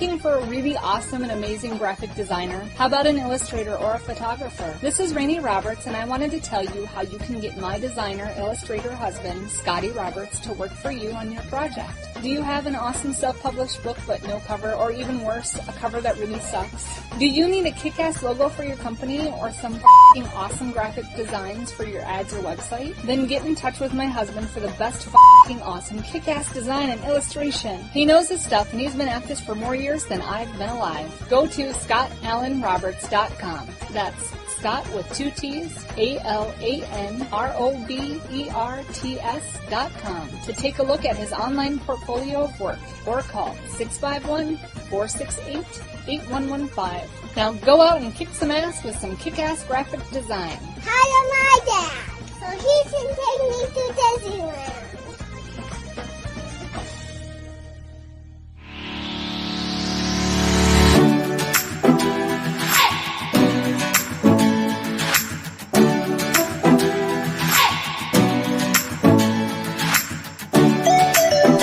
Looking for a really awesome and amazing graphic designer? How about an illustrator or a photographer? This is Rainey Roberts, and I wanted to tell you how you can get my designer, illustrator husband, Scotty Roberts, to work for you on your project. Do you have an awesome self-published book but no cover, or even worse, a cover that really sucks? Do you need a kick-ass logo for your company or some f***ing awesome graphic designs for your ads or website? Then get in touch with my husband for the best f***ing awesome kick-ass design and illustration. He knows his stuff, and he's been at this for more years than I've been alive. Go to ScottAllenRoberts.com. That's Scott with 2 T's, ALANROBERTS.com to take a look at his online portfolio of work, or call 651-468-8115. Now go out and kick some ass with some kick-ass graphic design. Hire my dad, so he can take me to Disneyland.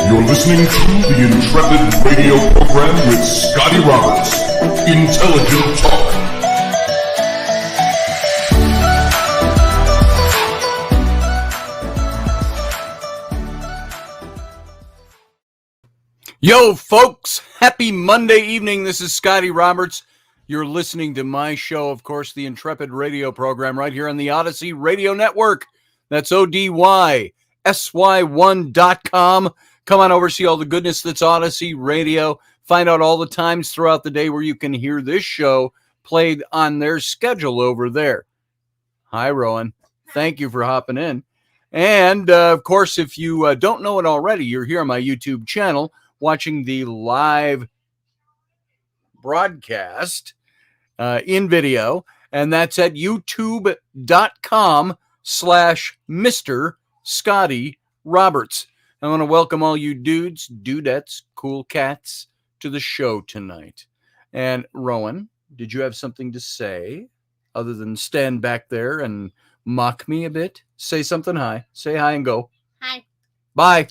You're listening to the Intrepid radio program with Scotty Roberts. Intelligent Talk. Yo, folks. Happy Monday evening. This is Scotty Roberts. You're listening to my show, of course, the Intrepid radio program right here on the Odyssey Radio Network. That's ODYSY1.com. Come on over, see all the goodness that's Odyssey Radio. Find out all the times throughout the day where you can hear this show played on their schedule over there. Hi, Rowan. Thank you for hopping in. And, of course, if you don't know it already, you're here on my YouTube channel watching the live broadcast in video. And that's at youtube.com/Mr. Scotty Roberts. I want to welcome all you dudes, dudettes, cool cats to the show tonight. And Rowan, did you have something to say other than stand back there and mock me a bit? Say something hi. Say hi and go. Hi. Bye.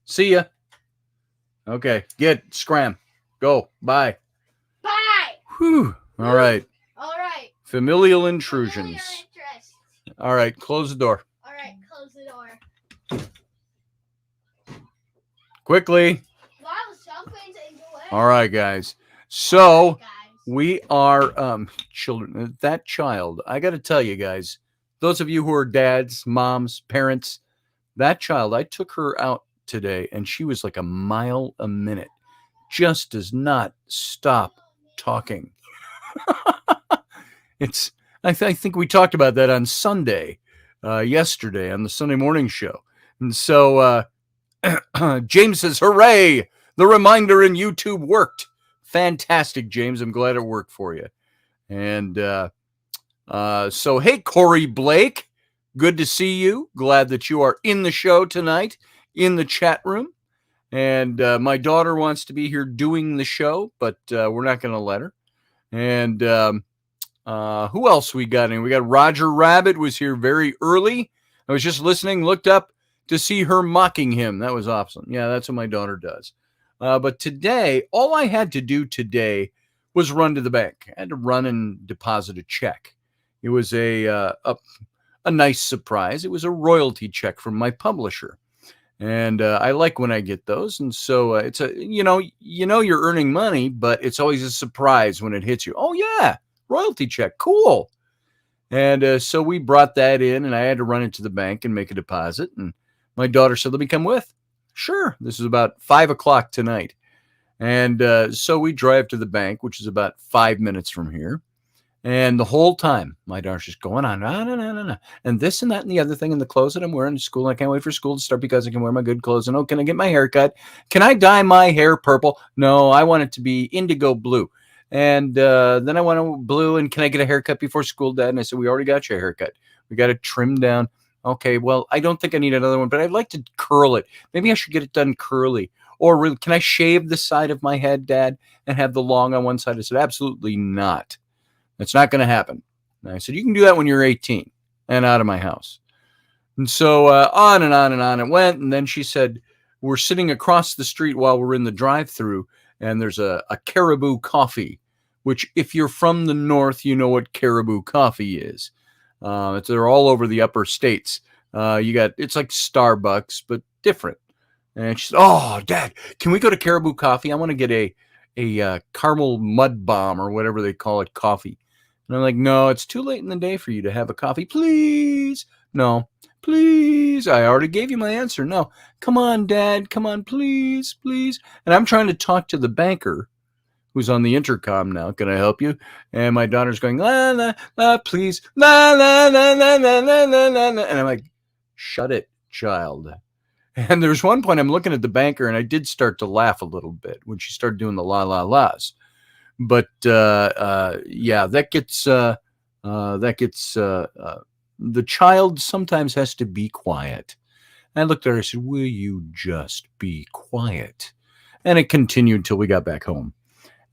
See ya. Okay, scram. Go. Bye. Bye. Whew. All right. All right. Familial intrusions. All right, close the door. All right, close the door. Quickly. Wow, something's in the way. All right, guys. So we are children. That child, I got to tell you guys, those of you who are dads, moms, parents, that child, I took her out today and she was like a mile a minute. Just does not stop talking. I think we talked about that on Sunday, yesterday on the Sunday morning show. And so James says, hooray, the reminder in YouTube worked. Fantastic, James. I'm glad it worked for you. And so, hey, Corey Blake, good to see you. Glad that you are in the show tonight in the chat room. And my daughter wants to be here doing the show, but we're not going to let her. And who else we got in? We got Roger Rabbit was here very early. I was just listening, looked up to see her mocking him. That was awesome. Yeah, that's what my daughter does. But today, all I had to do today was run to the bank. I had to run and deposit a check. It was a nice surprise. It was a royalty check from my publisher. And I like when I get those. And so it's you're earning money, but it's always a surprise when it hits you. Oh, yeah, royalty check. Cool. And so we brought that in, and I had to run it to the bank and make a deposit. And my daughter said, let me come with. Sure. This is about 5 o'clock tonight. And so we drive to the bank, which is about 5 minutes from here. And the whole time, my daughter's just going on, no. And this and that and the other thing, and the clothes that I'm wearing to school. I can't wait for school to start because I can wear my good clothes. And, can I get my hair cut? Can I dye my hair purple? No, I want it to be indigo blue. And then I want it blue. And can I get a haircut before school, Dad? And I said, we already got your haircut. We got it trimmed down. Okay, well, I don't think I need another one, but I'd like to curl it. Maybe I should get it done curly. Or really, can I shave the side of my head, Dad, and have the long on one side? I said, absolutely not. That's not going to happen. And I said, you can do that when you're 18 and out of my house. And so on and on and on it went. And then she said, we're sitting across the street while we're in the drive-thru. and there's a Caribou coffee, which if you're from the north, you know what Caribou coffee is. They're all over the upper states. It's like Starbucks, but different. And she said, "Oh, Dad, can we go to Caribou Coffee? I want to get a caramel mud bomb or whatever they call it coffee." And I'm like, "No, it's too late in the day for you to have a coffee. Please. No, please. I already gave you my answer. No, come on, Dad. Come on, please, please." And I'm trying to talk to the banker who's on the intercom now. "Can I help you?" And my daughter's going, "La, la, la, please. La, la, la, la, la, la, la, la." And I'm like, "Shut it, child." And there's one point I'm looking at the banker, and I did start to laugh a little bit when she started doing the la la las. But yeah, that gets the child sometimes has to be quiet. And I looked at her and I said, "Will you just be quiet?" And it continued until we got back home.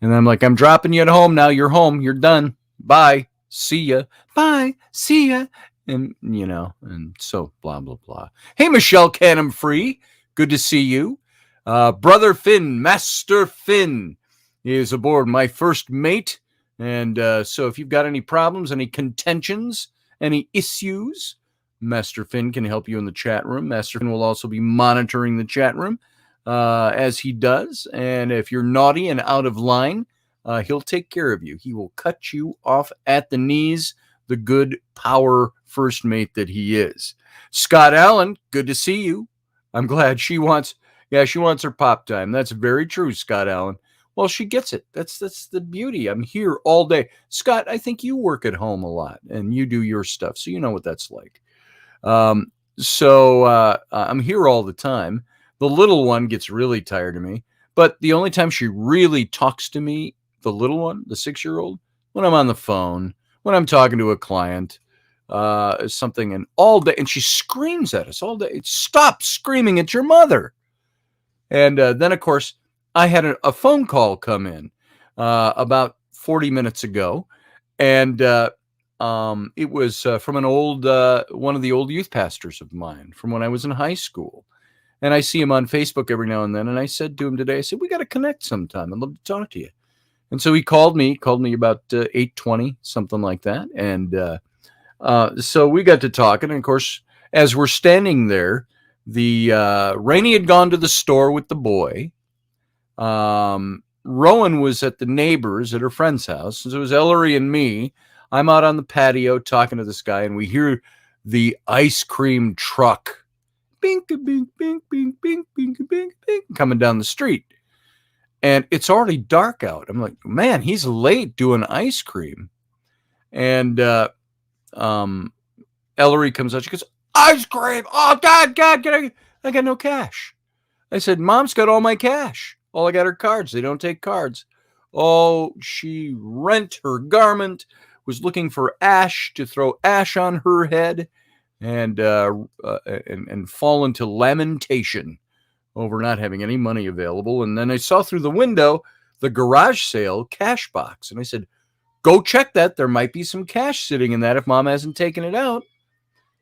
And I'm like, "I'm dropping you at home now. You're home. You're done. Bye. See ya. Bye. See ya." And, and so blah, blah, blah. Hey, Michelle Canham Free. Good to see you. Brother Finn, Master Finn is aboard, my first mate. And so if you've got any problems, any contentions, any issues, Master Finn can help you in the chat room. Master Finn will also be monitoring the chat room as he does. And if you're naughty and out of line, he'll take care of you. He will cut you off at the knees, the good power first mate that he is. Scott Allen, good to see you. I'm glad she wants her pop time. That's very true, Scott Allen. Well, she gets it. That's the beauty. I'm here all day. Scott, I think you work at home a lot and you do your stuff, so you know what that's like. So I'm here all the time. The little one gets really tired of me, but the only time she really talks to me, the little one, the 6-year-old, when I'm on the phone, when I'm talking to a client, something, and all day, and she screams at us all day. "Stop screaming at your mother." And then, of course, I had a phone call come in about 40 minutes ago, and it was from an old one of the old youth pastors of mine from when I was in high school. And I see him on Facebook every now and then. And I said to him today, I said, "We got to connect sometime. I'd love to talk to you." And so he called me about 8:20, something like that. And so we got to talking. And of course, as we're standing there, Rainey had gone to the store with the boy. Rowan was at the neighbors at her friend's house. So it was Ellery and me. I'm out on the patio talking to this guy, and we hear the ice cream truck, bink, bink, bink, bink, bink, bink, bink, bink, coming down the street. And it's already dark out. I'm like, man, he's late doing ice cream. And Ellery comes out. She goes, "Ice cream! Oh, God, I got no cash." I said, "Mom's got all my cash. All I got are cards. They don't take cards." Oh, she rent her garment, was looking for ash to throw ash on her head, and fall into lamentation over not having any money available. And then I saw through the window the garage sale cash box. And I said, "Go check that. There might be some cash sitting in that if Mom hasn't taken it out."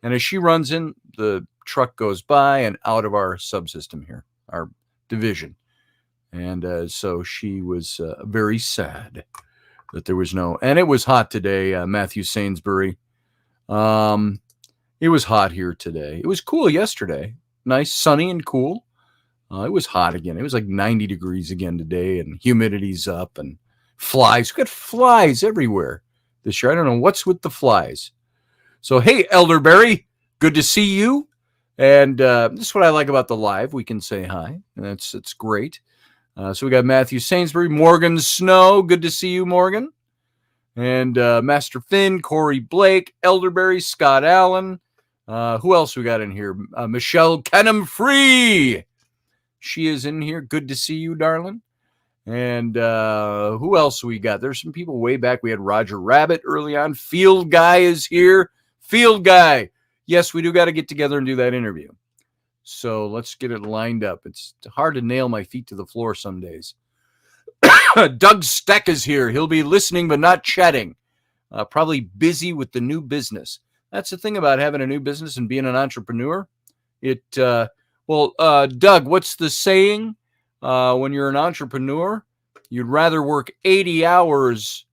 And as she runs in, the truck goes by and out of our subsystem here, our division. And so she was very sad that there was no, and it was hot today, Matthew Sainsbury. It was hot here today. It was cool yesterday. Nice, sunny and cool. It was hot again. It was like 90 degrees again today, and humidity's up, and flies. We've got flies everywhere this year. I don't know what's with the flies. So, hey, Elderberry, good to see you. And this is what I like about the live. We can say hi, and it's great. So we got Matthew Sainsbury, Morgan Snow. Good to see you, Morgan. And Master Finn, Corey Blake, Elderberry, Scott Allen. Who else we got in here? Michelle Canham Free. She is in here. Good to see you, darling. And who else we got? There's some people way back. We had Roger Rabbit early on. Field Guy is here. Field Guy. Yes, we do got to get together and do that interview. So let's get it lined up. It's hard to nail my feet to the floor some days. Doug Steck is here. He'll be listening but not chatting. Probably busy with the new business. That's the thing about having a new business and being an entrepreneur. Doug, what's the saying when you're an entrepreneur? You'd rather work 80 hours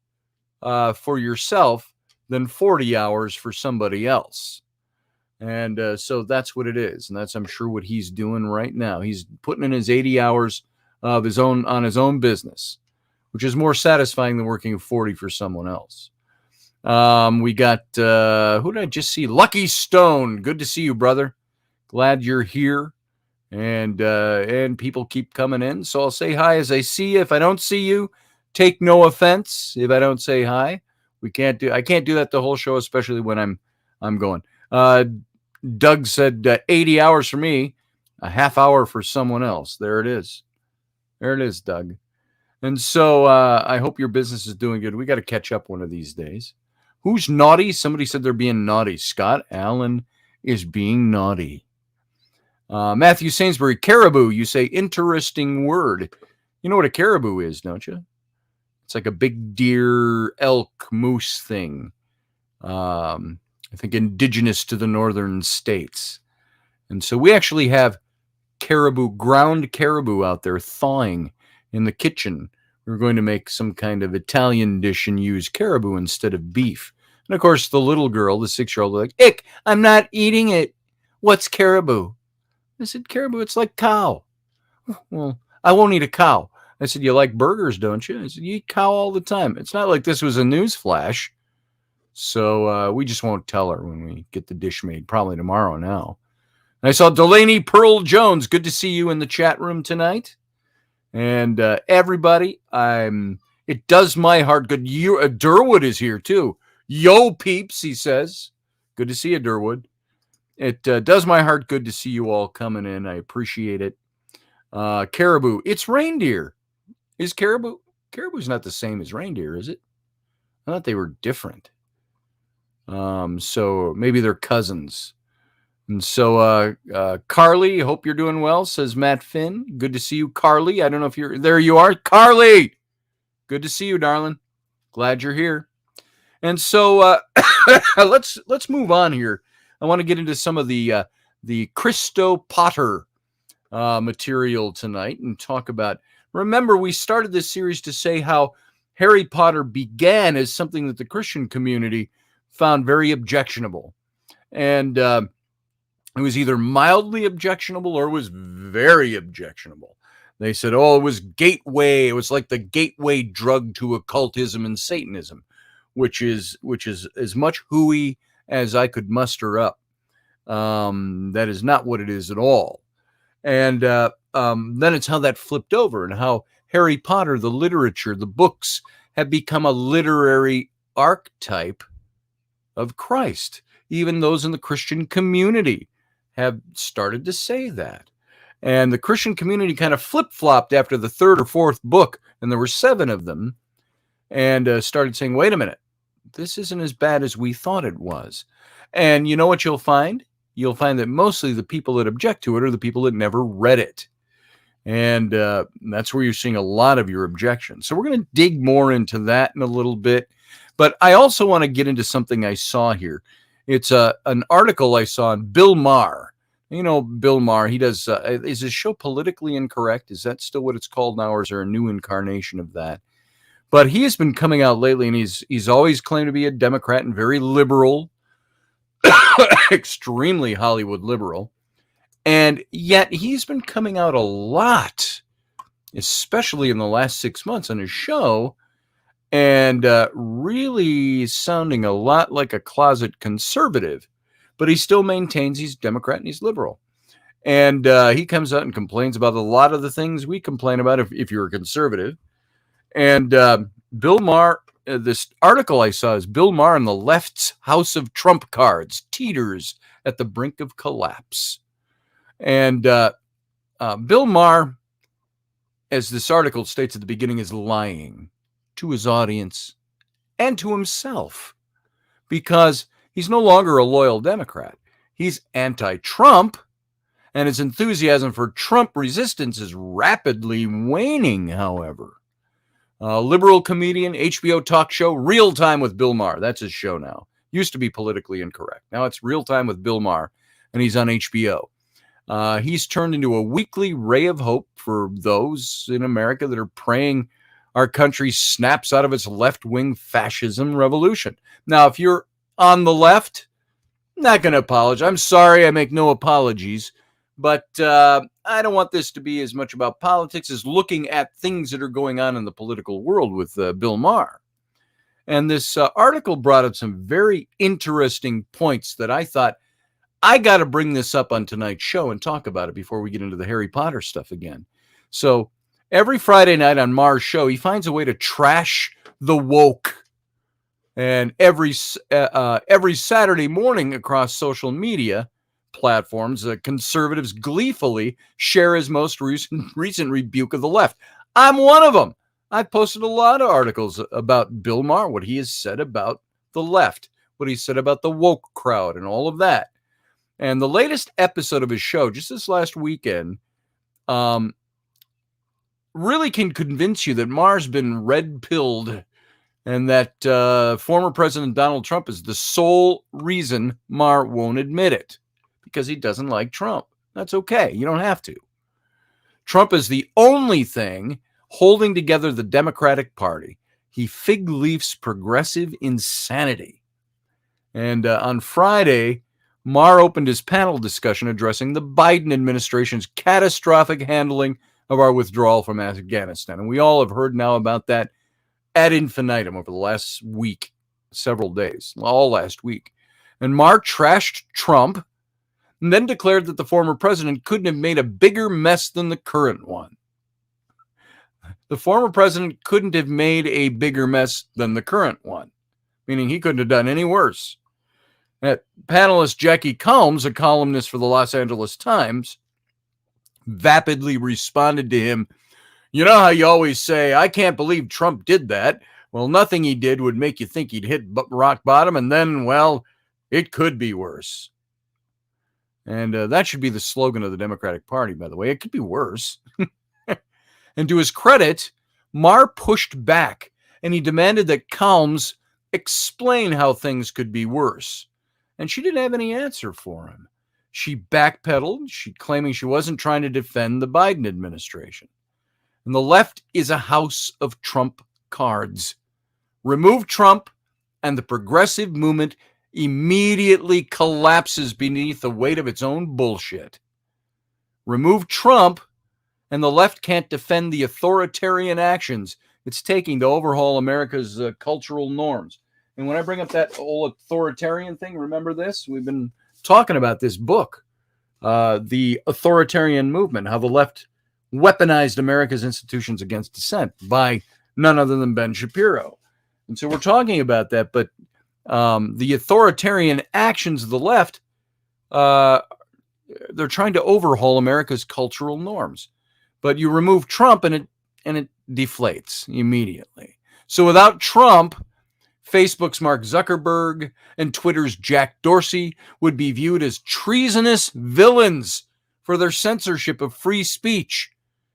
for yourself than 40 hours for somebody else. And so that's what it is. And that's, I'm sure, what he's doing right now. He's putting in his 80 hours of his own on his own business, which is more satisfying than working 40 for someone else. We got, who did I just see? Lucky Stone. Good to see you, brother. Glad you're here. And people keep coming in. So I'll say hi as I see you. If I don't see you, take no offense if I don't say hi. I can't do that the whole show, especially when I'm going. Doug said 80 hours for me, a half hour for someone else. There it is. There it is, Doug. And so I hope your business is doing good. We got to catch up one of these days. Who's naughty? Somebody said they're being naughty. Scott Allen is being naughty. Matthew Sainsbury, caribou. You say interesting word. You know what a caribou is, don't you? It's like a big deer, elk, moose thing. I think indigenous to the northern states. And so we actually have caribou, ground caribou out there thawing in the kitchen. We're going to make some kind of Italian dish and use caribou instead of beef. And of course, the little girl, the 6-year-old, like, Ick, I'm not eating it. What's caribou? I said, caribou, it's like cow. Well, I won't eat a cow. I said, you like burgers, don't you? I said, you eat cow all the time. It's not like this was a news flash. So we just won't tell her when we get the dish made, probably tomorrow now. And I saw Delaney Pearl Jones. Good to see you in the chat room tonight. And everybody, it does my heart good. Durwood is here too. Yo, peeps, he says. Good to see you, Durwood. It does my heart good to see you all coming in. I appreciate it. Caribou, it's reindeer. Is caribou? Caribou's not the same as reindeer, is it? I thought they were different. So maybe they're cousins. And so Carly, hope you're doing well, says Matt Finn. Good to see you, Carly. I don't know if you're there. You are, Carly. Good to see you, darling. Glad you're here. And so let's move on here. I want to get into some of the Christo-Potter material tonight and talk about. Remember, we started this series to say how Harry Potter began as something that the Christian community found very objectionable. And it was either mildly objectionable or it was very objectionable. They said, oh, it was gateway. It was like the gateway drug to occultism and Satanism, which is as much hooey as I could muster up. That is not what it is at all. And then it's how that flipped over and how Harry Potter, the literature, the books, have become a literary archetype of Christ. Even those in the Christian community have started to say that. And the Christian community kind of flip-flopped after the third or fourth book, and there were 7 of them, and started saying, wait a minute, this isn't as bad as we thought it was. And you know what you'll find? You'll find that mostly the people that object to it are the people that never read it. And that's where you're seeing a lot of your objections. So we're going to dig more into that in a little bit. But I also want to get into something I saw here. It's an article I saw on Bill Maher. You know, Bill Maher, he does, is his show Politically Incorrect? Is that still what it's called now, or is there a new incarnation of that? But he has been coming out lately, and he's always claimed to be a Democrat and very liberal, extremely Hollywood liberal. And yet he's been coming out a lot, especially in the last 6 months on his show, and really sounding a lot like a closet conservative. But he still maintains he's Democrat and he's liberal. And he comes out and complains about a lot of the things we complain about if you're a conservative. And Bill Maher, this article I saw is Bill Maher and the left's House of Trump cards teeters at the brink of collapse. And Bill Maher, as this article states at the beginning, is lying to his audience and to himself because he's no longer a loyal Democrat. He's anti-Trump, and his enthusiasm for Trump resistance is rapidly waning, however. Liberal comedian, HBO talk show, Real Time with Bill Maher. That's his show now. Used to be Politically Incorrect. Now it's Real Time with Bill Maher, and he's on HBO. He's turned into a weekly ray of hope for those in America that are praying our country snaps out of its left-wing fascism revolution. Now, if you're on the left, not going to apologize. I'm sorry, I make no apologies. But I don't want this to be as much about politics as looking at things that are going on in the political world with Bill Maher. And this article brought up some very interesting points that I thought, I got to bring this up on tonight's show and talk about it before we get into the Harry Potter stuff again. So every Friday night on Maher's show, he finds a way to trash the woke. And every Saturday morning across social media platforms, conservatives gleefully share his most recent rebuke of the left. I'm one of them. I've posted a lot of articles about Bill Maher, what he has said about the left, what he said about the woke crowd and all of that. And the latest episode of his show, just this last weekend, really can convince you that Maher's been red-pilled and that former President Donald Trump is the sole reason Maher won't admit it, because he doesn't like Trump. That's okay. You don't have to. Trump is the only thing holding together the Democratic Party. He fig leafs progressive insanity. And on Friday, Maher opened his panel discussion addressing the Biden administration's catastrophic handling of our withdrawal from Afghanistan. And we all have heard now about that ad infinitum over the last week, several days, all last week. And Maher trashed Trump and then declared that the former president couldn't have made a bigger mess than the current one. The former president couldn't have made a bigger mess than the current one, meaning he couldn't have done any worse. Panelist Jackie Combs, a columnist for the Los Angeles Times, vapidly responded to him, "You know how you always say, I can't believe Trump did that. Well, nothing he did would make you think he'd hit rock bottom, and then, well, it could be worse." And that should be the slogan of the Democratic Party, by the way. It could be worse. And to his credit, Maher pushed back, and he demanded that Combs explain how things could be worse. And she didn't have any answer for him. She backpedaled, claiming she wasn't trying to defend the Biden administration. And the left is a house of Trump cards. Remove Trump, and the progressive movement immediately collapses beneath the weight of its own bullshit. Remove Trump, and the left can't defend the authoritarian actions it's taking to overhaul America's cultural norms. And when I bring up that whole authoritarian thing, remember this? We've been talking about this book, The Authoritarian Movement, how the left weaponized America's institutions against dissent, by none other than Ben Shapiro. And so we're talking about that, but the authoritarian actions of the left, they're trying to overhaul America's cultural norms. But you remove Trump and it deflates immediately. So without Trump, Facebook's Mark Zuckerberg and Twitter's Jack Dorsey would be viewed as treasonous villains for their censorship of free speech.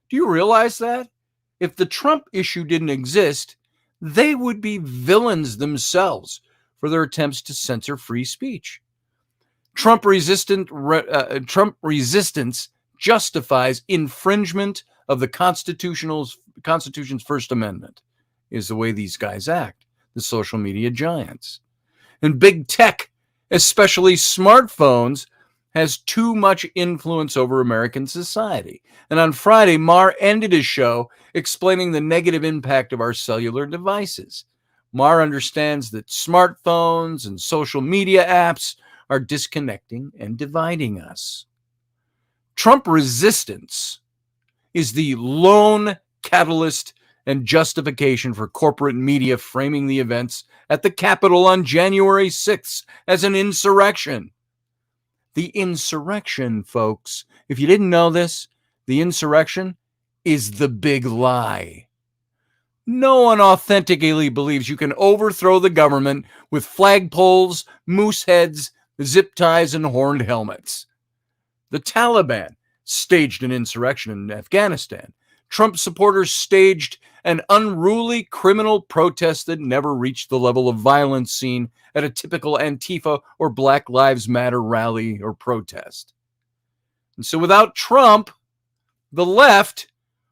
Do you realize that? If the Trump issue didn't exist, they would be villains themselves for their attempts to censor free speech. Trump resistance justifies infringement of the Constitution's First Amendment, is the way these guys act, the social media giants. And big tech, especially smartphones, has too much influence over American society. And on Friday, Maher ended his show explaining the negative impact of our cellular devices. Maher understands that smartphones and social media apps are disconnecting and dividing us. Trump resistance is the lone catalyst and justification for corporate media framing the events at the Capitol on January 6th as an insurrection. The insurrection, folks, if you didn't know this, the insurrection is the big lie. No one authentically believes you can overthrow the government with flagpoles, moose heads, zip ties, and horned helmets. The Taliban staged an insurrection in Afghanistan. Trump supporters staged an unruly criminal protest that never reached the level of violence seen at a typical Antifa or Black Lives Matter rally or protest. And so without Trump, the left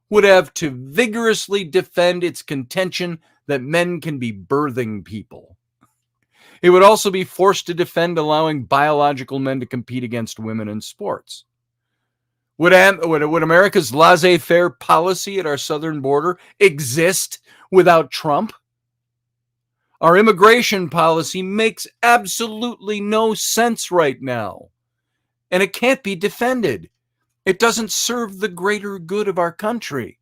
would have to vigorously defend its contention that men can be birthing people. It would also be forced to defend allowing biological men to compete against women in sports. Would America's laissez-faire policy at our southern border exist without Trump? Our immigration policy makes absolutely no sense right now, and it can't be defended. It doesn't serve the greater good of our country.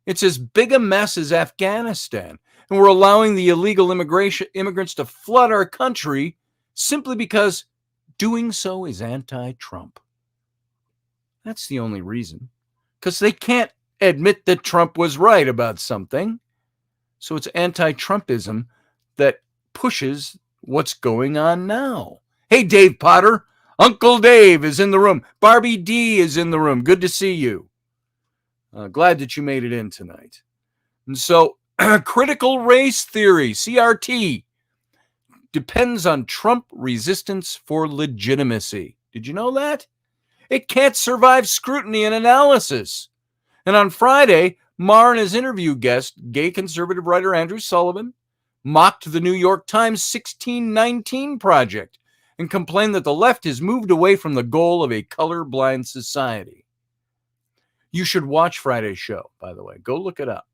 It's as big a mess as Afghanistan, and we're allowing the illegal immigrants to flood our country simply because doing so is anti-Trump. That's the only reason, because they can't admit that Trump was right about something. So it's anti-Trumpism that pushes what's going on now. Hey, Dave Potter, Uncle Dave is in the room. Barbie D is in the room. Good to see you. Glad that you made it in tonight. And so critical race theory, CRT, depends on Trump resistance for legitimacy. Did you know that? It can't survive scrutiny and analysis. And on Friday, Maher and his interview guest, gay conservative writer Andrew Sullivan, mocked the New York Times 1619 Project and complained that the left has moved away from the goal of a colorblind society. You should watch Friday's show, by the way. Go look it up.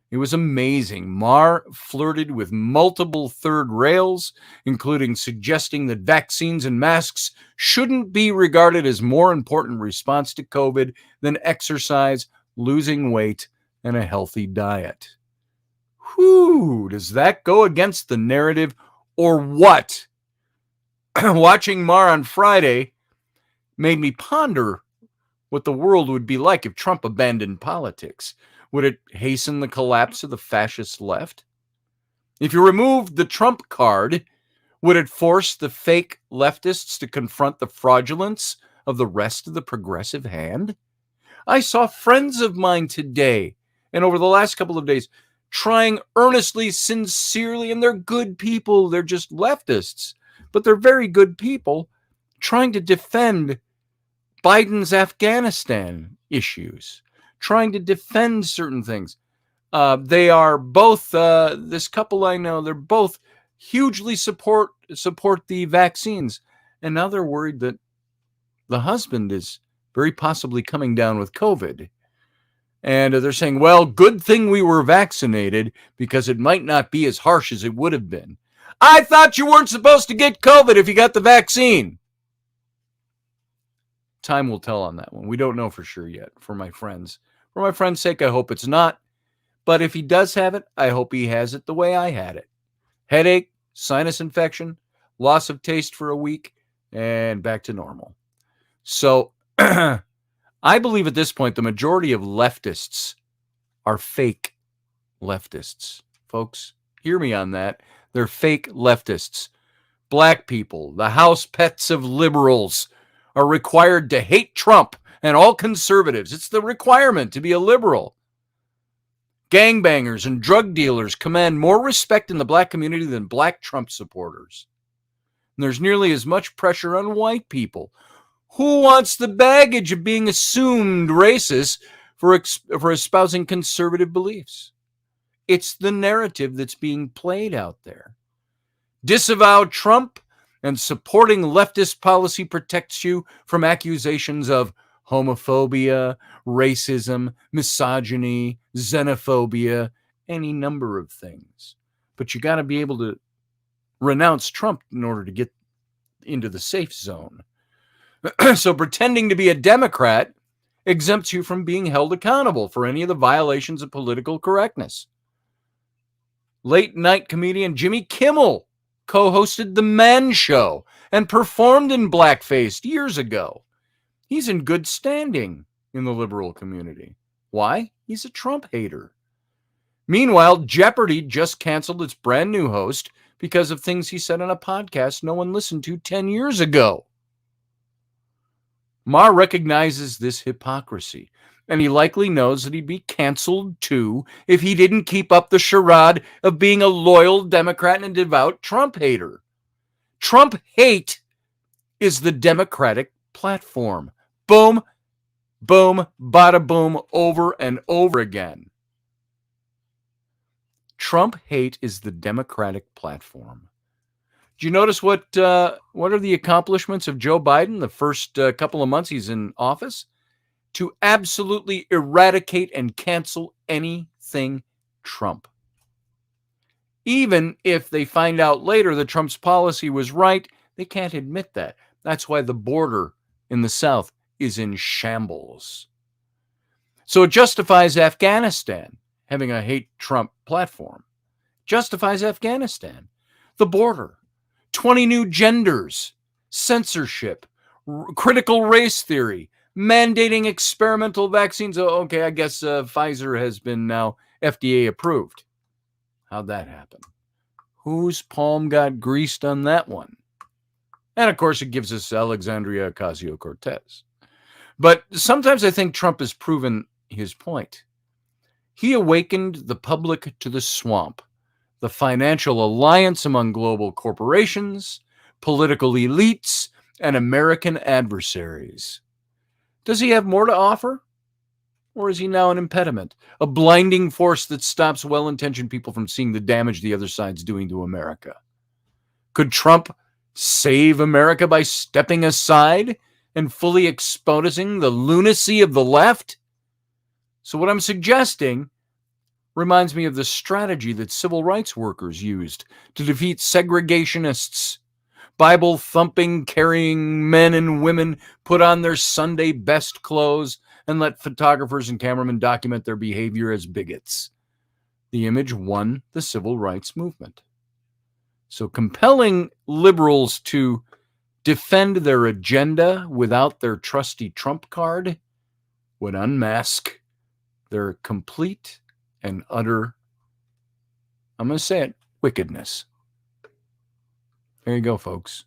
It was amazing. Maher flirted with multiple third rails, including suggesting that vaccines and masks shouldn't be regarded as more important response to COVID than exercise, losing weight, and a healthy diet. Whew, does that go against the narrative or what? Watching Maher on Friday made me ponder what the world would be like if Trump abandoned politics. Would it hasten the collapse of the fascist left? If you removed the Trump card, would it force the fake leftists to confront the fraudulence of the rest of the progressive hand? I saw friends of mine today and over the last couple of days trying earnestly, sincerely, and they're good people. They're just leftists, but they're very good people trying to defend Biden's Afghanistan issues, trying to defend certain things. They are both, this couple I know, they're both hugely support the vaccines. And now they're worried that the husband is very possibly coming down with COVID. And they're saying, well, good thing we were vaccinated because it might not be as harsh as it would have been. I thought you weren't supposed to get COVID if you got the vaccine. Time will tell on that one. We don't know for sure yet for my friends. For my friend's sake, I hope it's not. But if he does have it, I hope he has it the way I had it. Headache, sinus infection, loss of taste for a week, and back to normal. So I believe at this point, the majority of leftists are fake leftists. Folks, hear me on that. They're fake leftists. Black people, the house pets of liberals, are required to hate Trump and all conservatives. It's the requirement to be a liberal. Gangbangers and drug dealers command more respect in the black community than black Trump supporters. And there's nearly as much pressure on white people. Who wants the baggage of being assumed racist for espousing conservative beliefs? It's the narrative that's being played out there. Disavow Trump, and supporting leftist policy protects you from accusations of homophobia, racism, misogyny, xenophobia, any number of things. But you got to be able to renounce Trump in order to get into the safe zone. So pretending to be a Democrat exempts you from being held accountable for any of the violations of political correctness. Late night comedian Jimmy Kimmel co-hosted The Man Show and performed in blackface years ago. He's in good standing in the liberal community. Why? He's a Trump hater. Meanwhile, Jeopardy just canceled its brand new host because of things he said on a podcast no one listened to 10 years ago. Maher recognizes this hypocrisy, and he likely knows that he'd be canceled too if he didn't keep up the charade of being a loyal Democrat and a devout Trump hater. Trump hate is the Democratic platform. Boom. Boom, bada boom, over and over again. Trump hate is the Democratic platform. Do you notice what are the accomplishments of Joe Biden the first couple of months he's in office? To absolutely eradicate and cancel anything Trump. Even if they find out later that Trump's policy was right, they can't admit that. That's why the border in the South is in shambles. So it justifies Afghanistan having a hate Trump platform. Justifies Afghanistan. The border. 20 new genders. Censorship. Critical race theory. Mandating experimental vaccines. Oh, okay, I guess Pfizer has been now FDA approved. How'd that happen? Whose palm got greased on that one? And of course, it gives us Alexandria Ocasio-Cortez. But sometimes I think Trump has proven his point. He awakened the public to the swamp, the financial alliance among global corporations, political elites, and American adversaries. Does he have more to offer? Or is he now an impediment, a blinding force that stops well-intentioned people from seeing the damage the other side's doing to America? Could Trump save America by stepping aside and fully exposing the lunacy of the left? So what I'm suggesting reminds me of the strategy that civil rights workers used to defeat segregationists. Bible-thumping, carrying men and women put on their Sunday best clothes and let photographers and cameramen document their behavior as bigots. The image won the civil rights movement. So compelling liberals to defend their agenda without their trusty Trump card would unmask their complete and utter, I'm going to say it, wickedness. There you go, folks.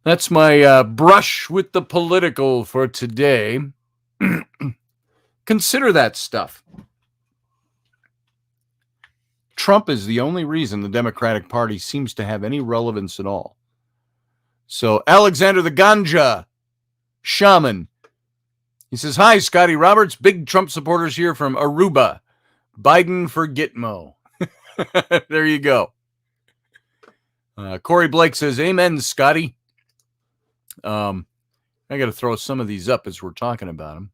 That's my brush with the political for today. Consider that stuff. Trump is the only reason the Democratic Party seems to have any relevance at all. So Alexander the Ganja Shaman, he says, "Hi, Scotty Roberts, big Trump supporters here from Aruba. Biden for Gitmo." There you go. Corey Blake says, "Amen, Scotty." I got to throw some of these up as we're talking about them.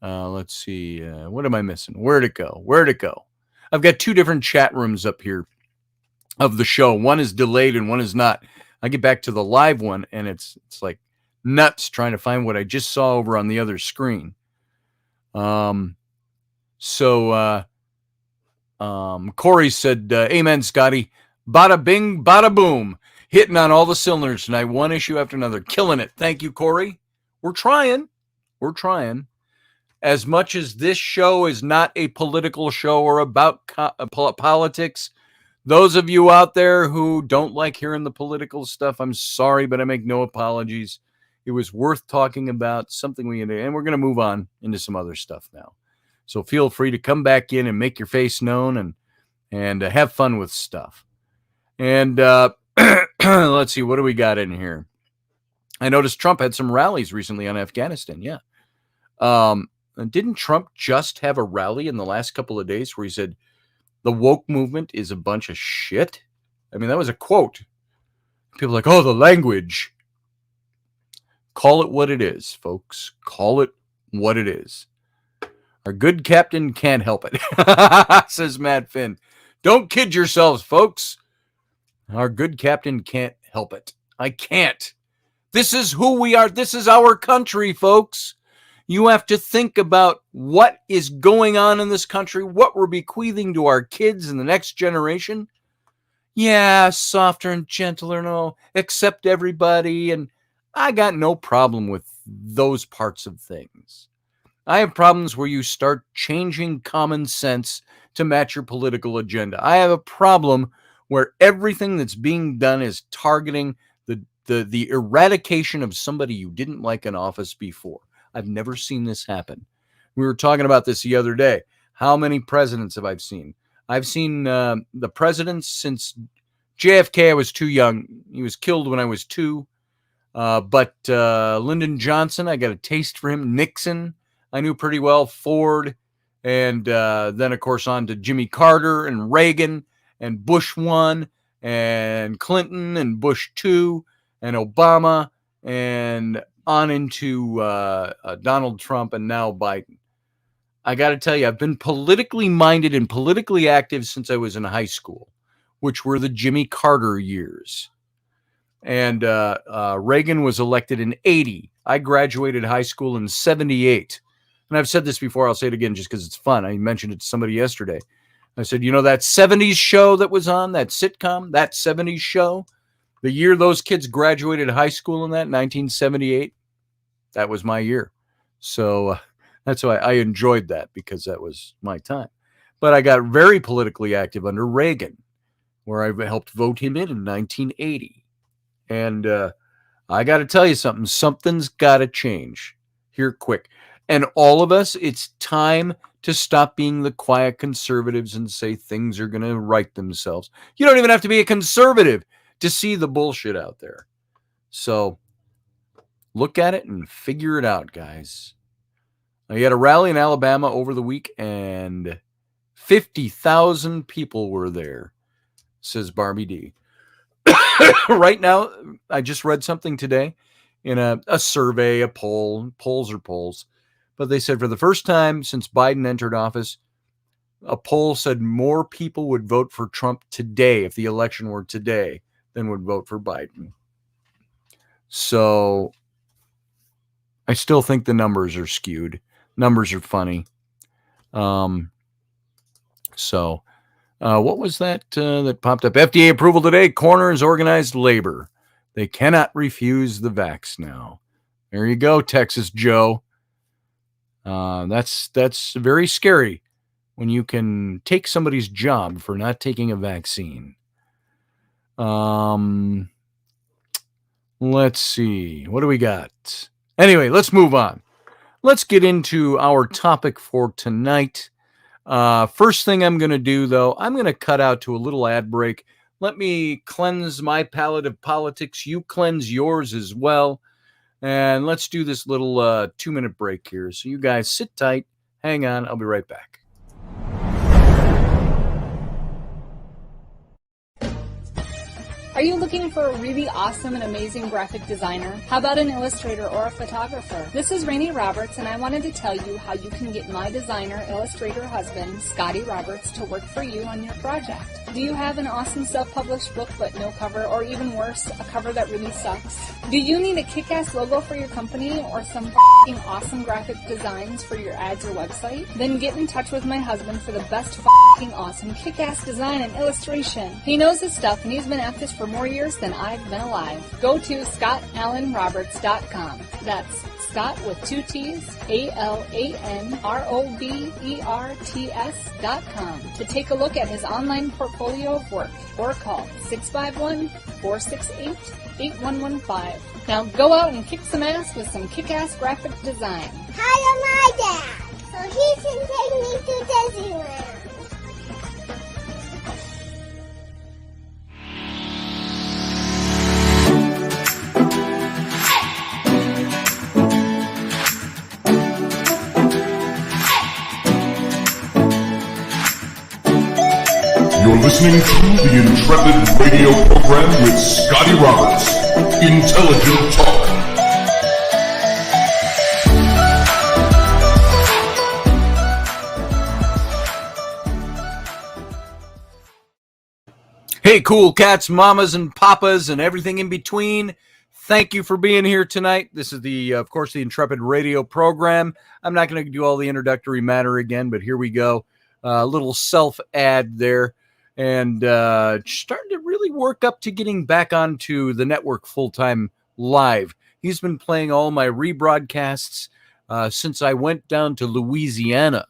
Let's see. What am I missing? Where'd it go? I've got two different chat rooms up here of the show. One is delayed and one is not. I get back to the live one, and it's like nuts trying to find what I just saw over on the other screen. Corey said, "Amen, Scotty. Bada bing, bada boom. Hitting on all the cylinders tonight, one issue after another. Killing it." Thank you, Corey. We're trying. As much as this show is not a political show or about politics, those of you out there who don't like hearing the political stuff, I'm sorry, but I make no apologies. It was worth talking about, something and we're going to move on into some other stuff now. So feel free to come back in and make your face known and have fun with stuff. And let's see, what do we got in here? I noticed Trump had some rallies recently on Afghanistan. Yeah. Didn't Trump just have a rally in the last couple of days where he said the woke movement is a bunch of shit? I mean, that was a quote. People are like, oh, the language. Call it what it is, folks. Call it what it is. Our good captain can't help it, says Matt Finn. Don't kid yourselves, folks. Our good captain can't help it. I can't. This is who we are. This is our country, folks. You have to think about what is going on in this country, what we're bequeathing to our kids in the next generation. Yeah, softer and gentler, no, accept everybody. And I got no problem with those parts of things. I have problems where you start changing common sense to match your political agenda. I have a problem where everything that's being done is targeting the eradication of somebody you didn't like in office before. I've never seen this happen. We were talking about this the other day. How many presidents have I seen? I've seen the presidents since JFK. I was too young. He was killed when I was 2. But Lyndon Johnson, I got a taste for him. Nixon, I knew pretty well. Ford, and then, of course, on to Jimmy Carter and Reagan and Bush 1 and Clinton and Bush 2 and Obama and on into Donald Trump and now Biden. I got to tell you, I've been politically minded and politically active since I was in high school, which were the Jimmy Carter years. And Reagan was elected in 80. I graduated high school in 78. And I've said this before, I'll say it again just because it's fun. I mentioned it to somebody yesterday. I said, you know, that 70s show that was on, that sitcom, that 70s show, the year those kids graduated high school in that, 1978, that was my year. So that's why I enjoyed that, because that was my time. But I got very politically active under Reagan, where I helped vote him in 1980. And I got to tell you something. Something's got to change here quick. And all of us, it's time to stop being the quiet conservatives and say things are going to right themselves. You don't even have to be a conservative to see the bullshit out there. So look at it and figure it out, guys. I had a rally in Alabama over the week, and 50,000 people were there, says Barbie D. Right now, I just read something today in a survey, a poll. Polls are polls. But they said for the first time since Biden entered office, a poll said more people would vote for Trump today, if the election were today, than would vote for Biden. So I still think the numbers are skewed. Numbers are funny. What was that that popped up? FDA approval today. Corners organized labor. They cannot refuse the vax now. There you go, Texas Joe. That's very scary when you can take somebody's job for not taking a vaccine. Let's see. What do we got? Anyway, let's move on. Let's get into our topic for tonight. First thing I'm going to do, though, I'm going to cut out to a little ad break. Let me cleanse my palate of politics. You cleanse yours as well. And let's do this little 2-minute break here. So you guys sit tight. Hang on. I'll be right back. Are you looking for a really awesome and amazing graphic designer? How about an illustrator or a photographer? This is Rainey Roberts, and I wanted to tell you how you can get my designer, illustrator husband, Scotty Roberts, to work for you on your project. Do you have an awesome self-published book but no cover, or even worse, a cover that really sucks? Do you need a kick-ass logo for your company or some f***ing awesome graphic designs for your ads or website? Then get in touch with my husband for the best f***ing awesome kick-ass design and illustration. He knows his stuff, and he's been at this for more years than I've been alive. Go to ScottAllenRoberts.com. That's Scott with 2 T's, ALANROBERTS.com to take a look at his online portfolio of work, or call 651-468-8115. Now go out and kick some ass with some kick-ass graphic design. Hire my dad so he can take me to Disneyland. You're listening to the Intrepid radio program with Scotty Roberts. Intelligent Talk. Hey, cool cats, mamas, and papas, and everything in between. Thank you for being here tonight. This is of course, the Intrepid radio program. I'm not going to do all the introductory matter again, but here we go. A little self-ad there. And starting to really work up to getting back onto the network full-time live. He's been playing all my rebroadcasts since I went down to Louisiana.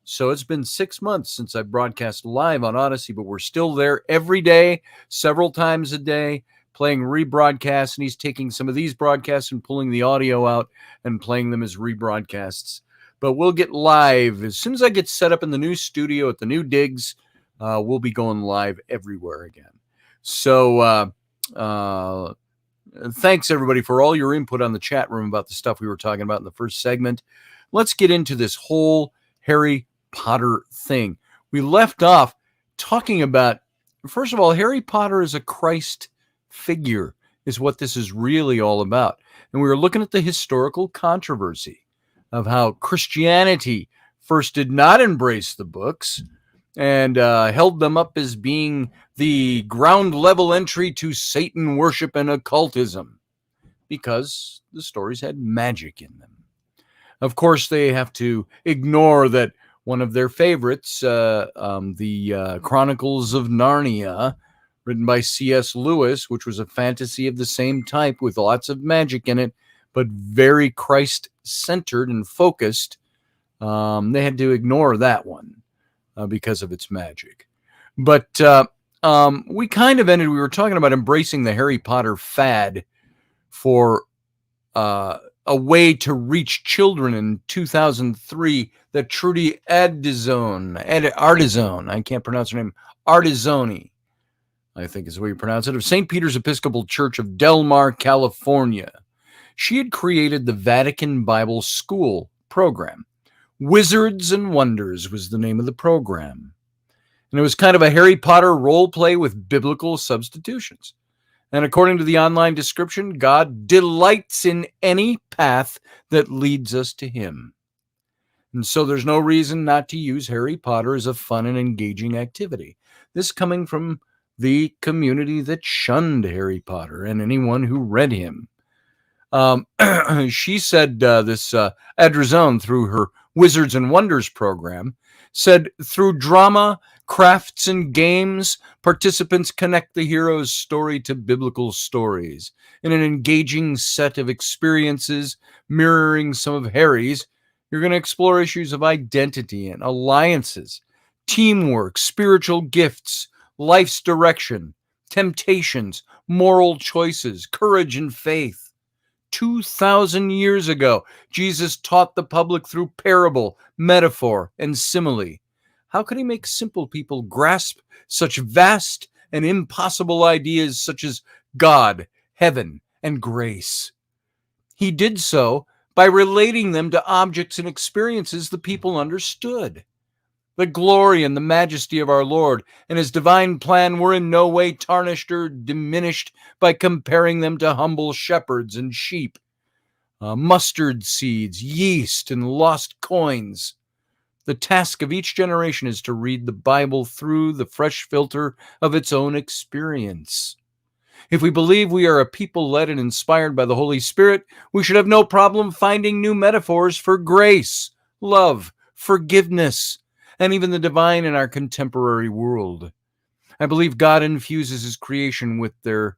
So it's been 6 months since I broadcast live on Odyssey, but we're still there every day, several times a day, playing rebroadcasts. And he's taking some of these broadcasts and pulling the audio out and playing them as rebroadcasts. But we'll get live as soon as I get set up in the new studio at the new digs. We'll be going live everywhere again. So Thanks, everybody, for all your input on the chat room about the stuff we were talking about in the first segment. Let's get into this whole Harry Potter thing. We left off talking about, first of all, Harry Potter is a Christ figure, is what this is really all about. And we were looking at the historical controversy of how Christianity first did not embrace the books and held them up as being the ground level entry to Satan worship and occultism because the stories had magic in them. Of course, they have to ignore that one of their favorites, the Chronicles of Narnia, written by C.S. Lewis, which was a fantasy of the same type with lots of magic in it, but very Christ-centered and focused. They had to ignore that one because of its magic. But we kind of ended, we were talking about embracing the Harry Potter fad for a way to reach children in 2003 that Trudy Artizone, I can't pronounce her name, Artizoni, I think is the way you pronounce it, of St. Peter's Episcopal Church of Del Mar, California. She had created the Vatican Bible School program. Wizards and Wonders was the name of the program. And it was kind of a Harry Potter role play with biblical substitutions. And according to the online description, God delights in any path that leads us to him. And so there's no reason not to use Harry Potter as a fun and engaging activity. This coming from the community that shunned Harry Potter and anyone who read him. She said this Adrazone, through her Wizards and Wonders program, said through drama, crafts, and games, participants connect the hero's story to biblical stories in an engaging set of experiences mirroring some of Harry's. You're going to explore issues of identity and alliances, teamwork, spiritual gifts, life's direction, temptations, moral choices, courage, and faith. 2,000 years ago, Jesus taught the public through parable, metaphor, and simile. How could he make simple people grasp such vast and impossible ideas such as God, heaven, and grace? He did so by relating them to objects and experiences the people understood. The glory and the majesty of our Lord and his divine plan were in no way tarnished or diminished by comparing them to humble shepherds and sheep, mustard seeds, yeast, and lost coins. The task of each generation is to read the Bible through the fresh filter of its own experience. If we believe we are a people led and inspired by the Holy Spirit, we should have no problem finding new metaphors for grace, love, forgiveness, and even the divine in our contemporary world. I believe God infuses his creation with the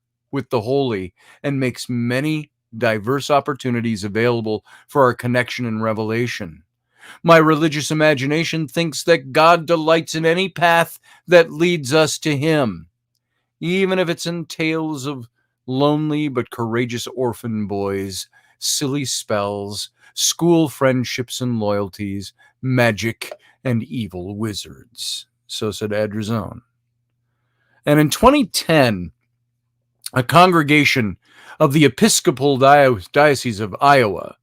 holy and makes many diverse opportunities available for our connection and revelation. My religious imagination thinks that God delights in any path that leads us to him, even if it's in tales of lonely but courageous orphan boys, silly spells, school friendships and loyalties, magic, and evil wizards. So said Adrazone. And in 2010, a congregation of the Episcopal Diocese of Iowa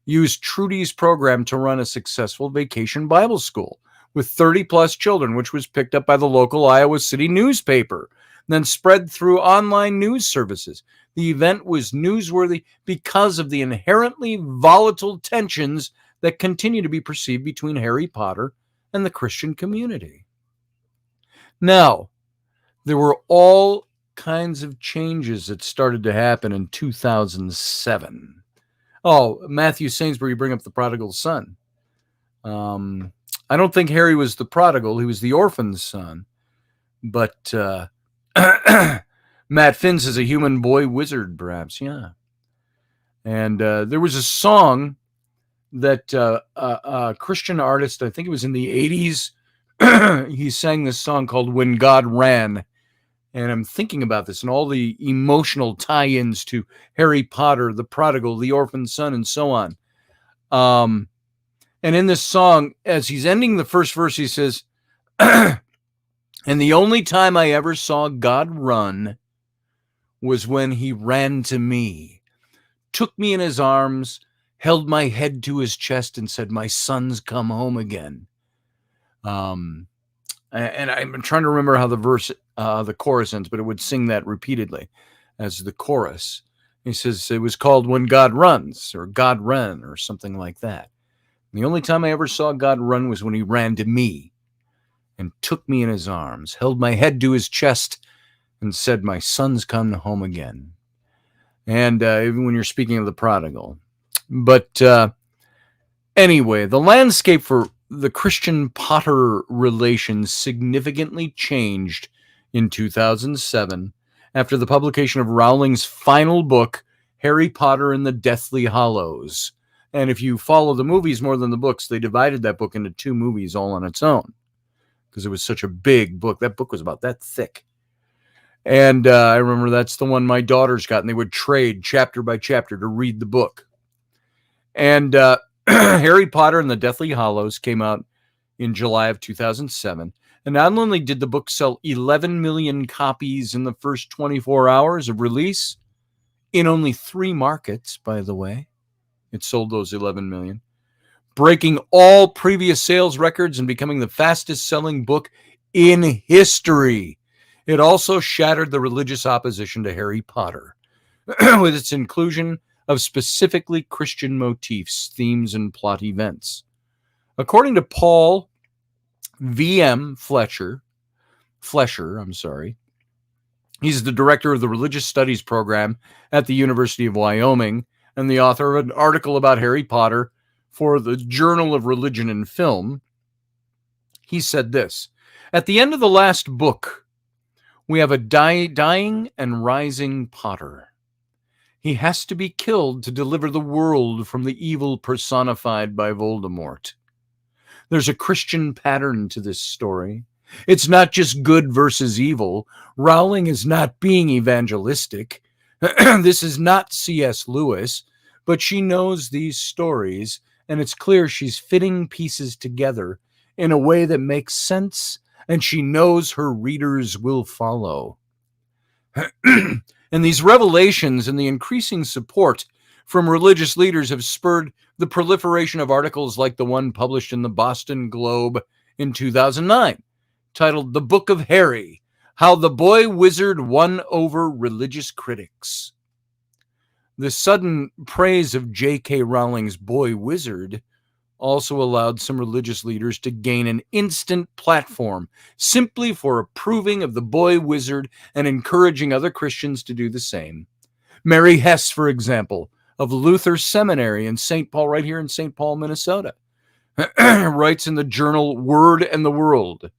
used Trudy's program to run a successful vacation Bible school with 30-plus children, which was picked up by the local Iowa City newspaper, then spread through online news services. The event was newsworthy because of the inherently volatile tensions that continue to be perceived between Harry Potter and the Christian community. Now, there were all kinds of changes that started to happen in 2007. Oh, Matthew Sainsbury, you bring up the prodigal son. I don't think Harry was the prodigal. He was the orphan's son. But Matt Finns is a human boy wizard, perhaps, yeah. And there was a song that a Christian artist, I think it was in the 80s, he sang this song called When God Ran. And I'm thinking about this and all the emotional tie-ins to Harry Potter, the prodigal, the orphan son, and so on. And in this song, as he's ending the first verse, he says, and the only time I ever saw God run was when he ran to me, took me in his arms, held my head to his chest, and said, "My son's come home again." And I'm trying to remember how the chorus ends, but it would sing that repeatedly as the chorus. He says it was called "When God Runs" or "God Ran" or something like that. And the only time I ever saw God run was when he ran to me and took me in his arms, held my head to his chest, and said, "My son's come home again." And even when you're speaking of the prodigal. But anyway, the landscape for the Christian-Potter relations significantly changed in 2007 after the publication of Rowling's final book, Harry Potter and the Deathly Hallows. And if you follow the movies more than the books, they divided that book into 2 movies all on its own because it was such a big book. That book was about that thick. And I remember that's the one my daughters got, and they would trade chapter by chapter to read the book. And Harry Potter and the Deathly Hallows came out in July of 2007. And not only did the book sell 11 million copies in the first 24 hours of release, in only 3 markets, by the way, it sold those 11 million, breaking all previous sales records and becoming the fastest selling book in history. It also shattered the religious opposition to Harry Potter with its inclusion of specifically Christian motifs, themes, and plot events. According to Paul V.M. Flesher, he's the director of the Religious Studies program at the University of Wyoming and the author of an article about Harry Potter for the Journal of Religion and Film. He said this: "At the end of the last book, we have a dying and rising Potter. He has to be killed to deliver the world from the evil personified by Voldemort. There's a Christian pattern to this story. It's not just good versus evil. Rowling is not being evangelistic. This is not C.S. Lewis, but she knows these stories, and it's clear she's fitting pieces together in a way that makes sense, and she knows her readers will follow." And these revelations and the increasing support from religious leaders have spurred the proliferation of articles like the one published in the Boston Globe in 2009, titled "The Book of Harry: How the Boy Wizard Won Over Religious Critics." The sudden praise of J.K. Rowling's boy wizard also allowed some religious leaders to gain an instant platform simply for approving of the boy wizard and encouraging other Christians to do the same. Mary Hess, for example, of Luther Seminary in St. Paul, right here in St. Paul, Minnesota, writes in the journal Word and the World.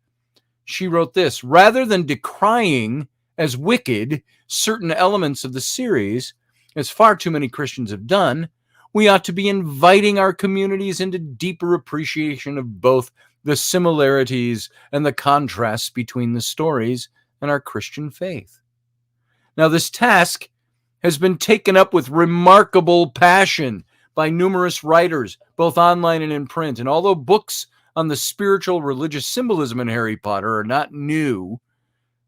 She wrote this: "Rather than decrying as wicked certain elements of the series, as far too many Christians have done, we ought to be inviting our communities into deeper appreciation of both the similarities and the contrasts between the stories and our Christian faith." Now, this task has been taken up with remarkable passion by numerous writers, both online and in print. And although books on the spiritual religious symbolism in Harry Potter are not new,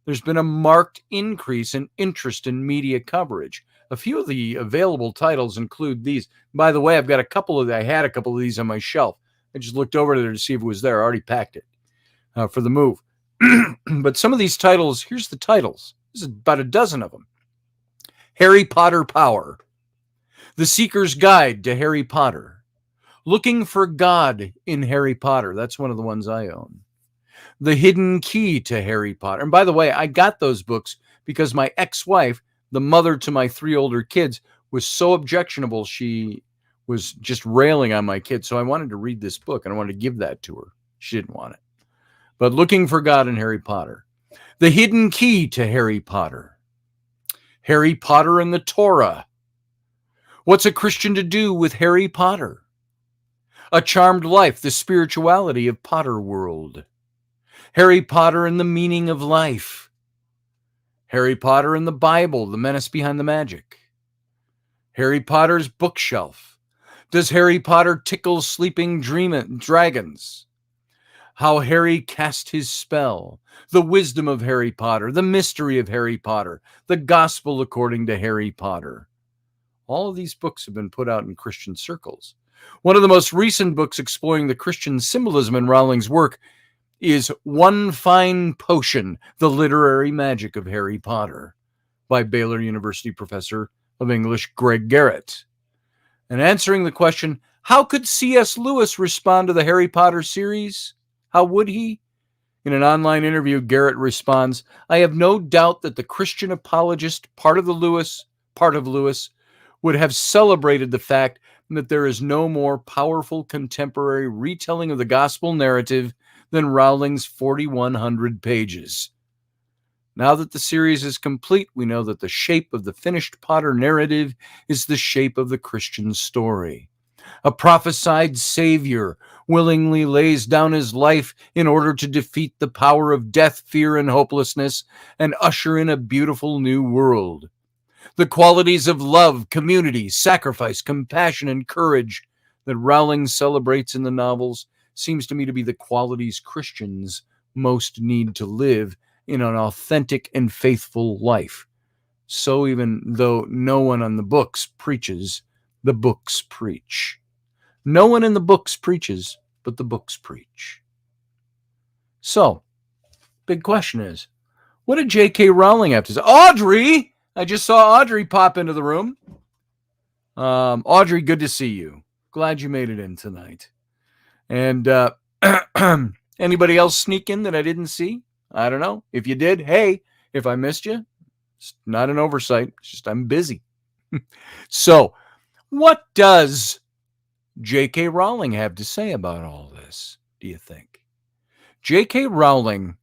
there's been a marked increase in interest in media coverage. A few of the available titles include these. By the way, I had a couple of these on my shelf. I just looked over there to see if it was there. I already packed it for the move. But some of these titles, here's the titles. There's about a dozen of them. Harry Potter Power, The Seeker's Guide to Harry Potter, Looking for God in Harry Potter. That's one of the ones I own. The Hidden Key to Harry Potter. And by the way, I got those books because my ex-wife, the mother to my 3 older kids, was so objectionable. She was just railing on my kids. So I wanted to read this book and I wanted to give that to her. She didn't want it. But Looking for God in Harry Potter. The Hidden Key to Harry Potter. Harry Potter and the Torah. What's a Christian to do with Harry Potter? A Charmed Life, the Spirituality of Potter World. Harry Potter and the Meaning of Life. Harry Potter and the Bible, The Menace Behind the Magic. Harry Potter's Bookshelf. Does Harry Potter tickle sleeping dragons? how Harry cast his spell, the wisdom of Harry Potter, the mystery of Harry Potter, the gospel according to Harry Potter. All of these books have been put out in Christian circles. One of the most recent books exploring the Christian symbolism in Rowling's work is One Fine Potion, The Literary Magic of Harry Potter, by Baylor University professor of English Greg Garrett. And answering the question, how could C.S. Lewis respond to the Harry Potter series? How would he? In an online interview, Garrett responds, I have no doubt that the Christian apologist part of Lewis would have celebrated the fact that there is no more powerful contemporary retelling of the gospel narrative than Rowling's 4,100 pages. Now that the series is complete, we know that the shape of the finished Potter narrative is the shape of the Christian story. A prophesied savior willingly lays down his life in order to defeat the power of death, fear, and hopelessness, and usher in a beautiful new world. The qualities of love, community, sacrifice, compassion, and courage that Rowling celebrates in the novels seems to me to be the qualities Christians most need to live in an authentic and faithful life. So even though no one on the books preaches, the books preach. No one in the books preaches, but the books preach. So, big question is, what did J.K. Rowling have to say? Audrey! I just saw Audrey pop into the room. Audrey, good to see you. Glad you made it in tonight. And anybody else sneak in that I didn't see? I don't know. If you did, hey, if I missed you, it's not an oversight. It's just I'm busy. So, what does J.K. Rowling have to say about all this, do you think? J.K. Rowling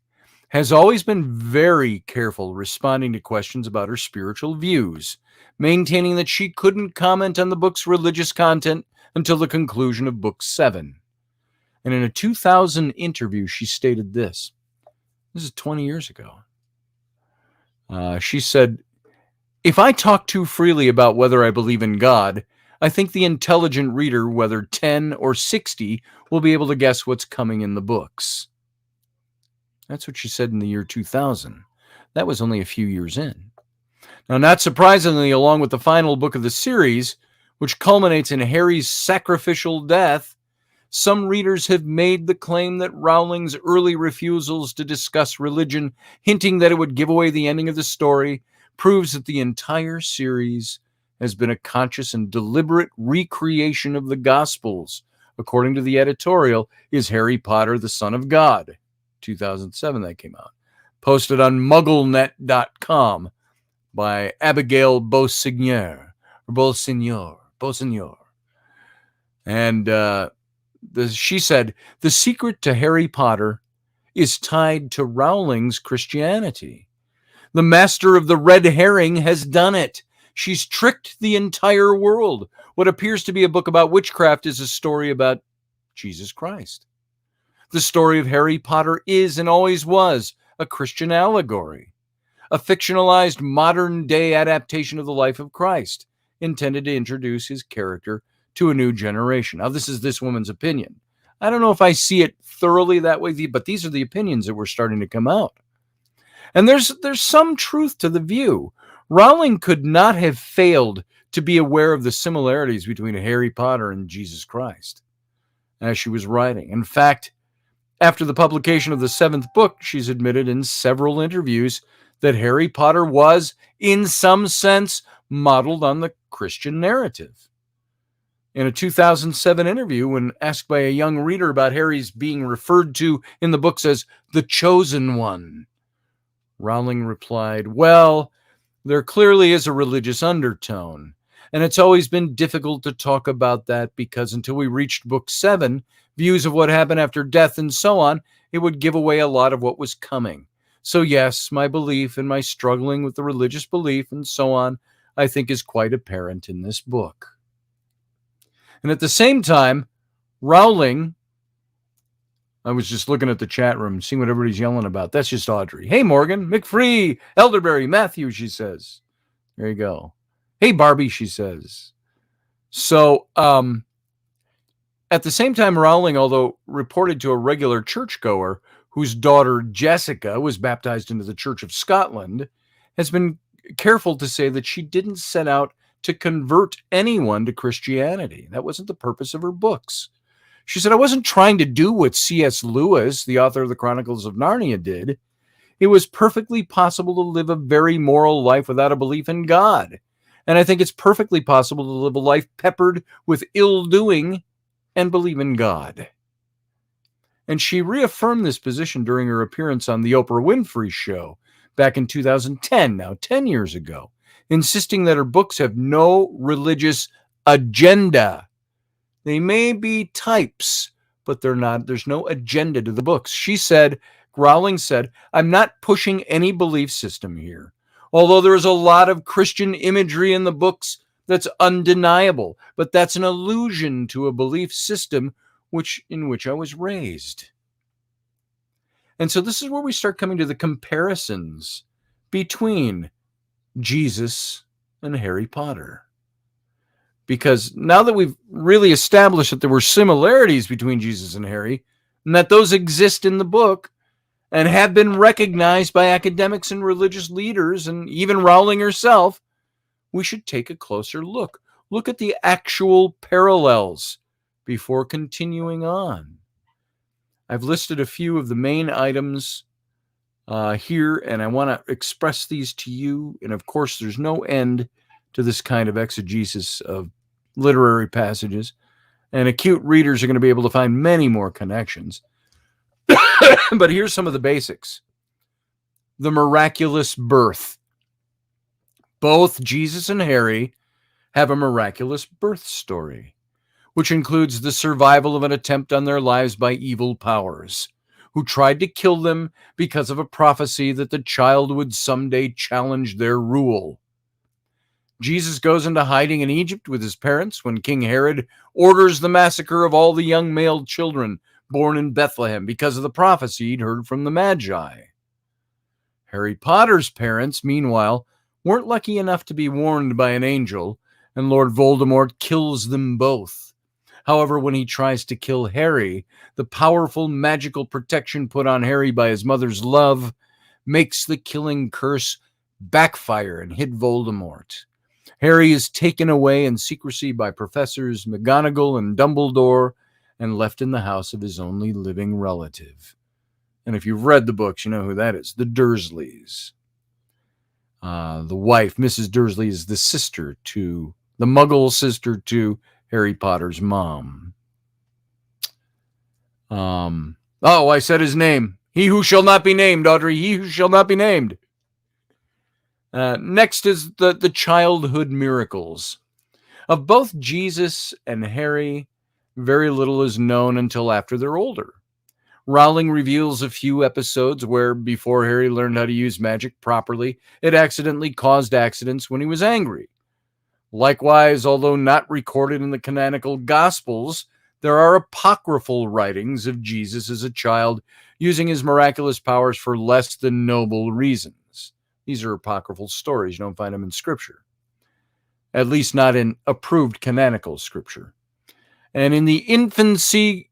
has always been very careful responding to questions about her spiritual views, maintaining that she couldn't comment on the book's religious content until the conclusion of Book 7. And in a 2000 interview, she stated this. This is 20 years ago. She said, if I talk too freely about whether I believe in God, I think the intelligent reader, whether 10 or 60, will be able to guess what's coming in the books. That's what she said in the year 2000. That was only a few years in. Now, not surprisingly, along with the final book of the series, which culminates in Harry's sacrificial death, some readers have made the claim that Rowling's early refusals to discuss religion, hinting that it would give away the ending of the story, proves that the entire series has been a conscious and deliberate recreation of the Gospels. According to the editorial, Is Harry Potter the Son of God? 2007 that came out. Posted on mugglenet.com by Abigail Beauseigneur. And she said, the secret to Harry Potter is tied to Rowling's Christianity. The master of the red herring has done it. She's tricked the entire world. What appears to be a book about witchcraft is a story about Jesus Christ. The story of Harry Potter is and always was a Christian allegory, a fictionalized modern-day adaptation of the life of Christ, intended to introduce his character to a new generation. Now, this is this woman's opinion. I don't know if I see it thoroughly that way, but these are the opinions that were starting to come out. And there's some truth to the view. Rowling could not have failed to be aware of the similarities between Harry Potter and Jesus Christ as she was writing. In fact, after the publication of the 7th book, she's admitted in several interviews that Harry Potter was, in some sense, modeled on the Christian narrative. In a 2007 interview, when asked by a young reader about Harry's being referred to in the books as the chosen one, Rowling replied, well, there clearly is a religious undertone, and it's always been difficult to talk about that because until we reached Book 7, views of what happened after death and so on, it would give away a lot of what was coming. So yes, my belief and my struggling with the religious belief and so on, I think is quite apparent in this book. And at the same time, Rowling, I was just looking at the chat room, seeing what everybody's yelling about. That's just Audrey. Hey, Morgan, McFree, Elderberry, Matthew, she says. There you go. Hey, Barbie, she says. So, At the same time, Rowling, although reported to a regular churchgoer whose daughter Jessica was baptized into the Church of Scotland, has been careful to say that she didn't set out to convert anyone to Christianity. That wasn't the purpose of her books. She said, I wasn't trying to do what C.S. Lewis, the author of the Chronicles of Narnia, did. It was perfectly possible to live a very moral life without a belief in God. And I think it's perfectly possible to live a life peppered with ill-doing and believe in God. And she reaffirmed this position during her appearance on the Oprah Winfrey Show back in 2010, now 10 years ago, insisting that her books have no religious agenda. They may be types, but they're not. There's no agenda to the books. She said, Rowling said, I'm not pushing any belief system here. Although there is a lot of Christian imagery in the books that's undeniable, but that's an allusion to a belief system in which I was raised. And so this is where we start coming to the comparisons between Jesus and Harry Potter. Because now that we've really established that there were similarities between Jesus and Harry, and that those exist in the book and have been recognized by academics and religious leaders and even Rowling herself, we should take a closer look. Look at the actual parallels before continuing on. I've listed a few of the main items here, and I want to express these to you. And of course, there's no end to this kind of exegesis of literary passages, and acute readers are going to be able to find many more connections. But here's some of the basics. The miraculous birth. Both Jesus and Harry have a miraculous birth story, which includes the survival of an attempt on their lives by evil powers, who tried to kill them because of a prophecy that the child would someday challenge their rule. Jesus goes into hiding in Egypt with his parents when King Herod orders the massacre of all the young male children born in Bethlehem because of the prophecy he'd heard from the Magi. Harry Potter's parents, meanwhile, weren't lucky enough to be warned by an angel, and Lord Voldemort kills them both. However, when he tries to kill Harry, the powerful magical protection put on Harry by his mother's love makes the killing curse backfire and hit Voldemort. Harry is taken away in secrecy by Professors McGonagall and Dumbledore and left in the house of his only living relative. And if you've read the books, you know who that is, the Dursleys. The wife, Mrs. Dursley, is the Muggle sister to Harry Potter's mom. I said his name. He who shall not be named, Audrey. He who shall not be named. Next is the childhood miracles. Of both Jesus and Harry, very little is known until after they're older. Rowling reveals a few episodes where, before Harry learned how to use magic properly, it accidentally caused accidents when he was angry. Likewise, although not recorded in the canonical Gospels, there are apocryphal writings of Jesus as a child using his miraculous powers for less than noble reasons. These are apocryphal stories. You don't find them in Scripture. At least not in approved canonical Scripture. And in the infancy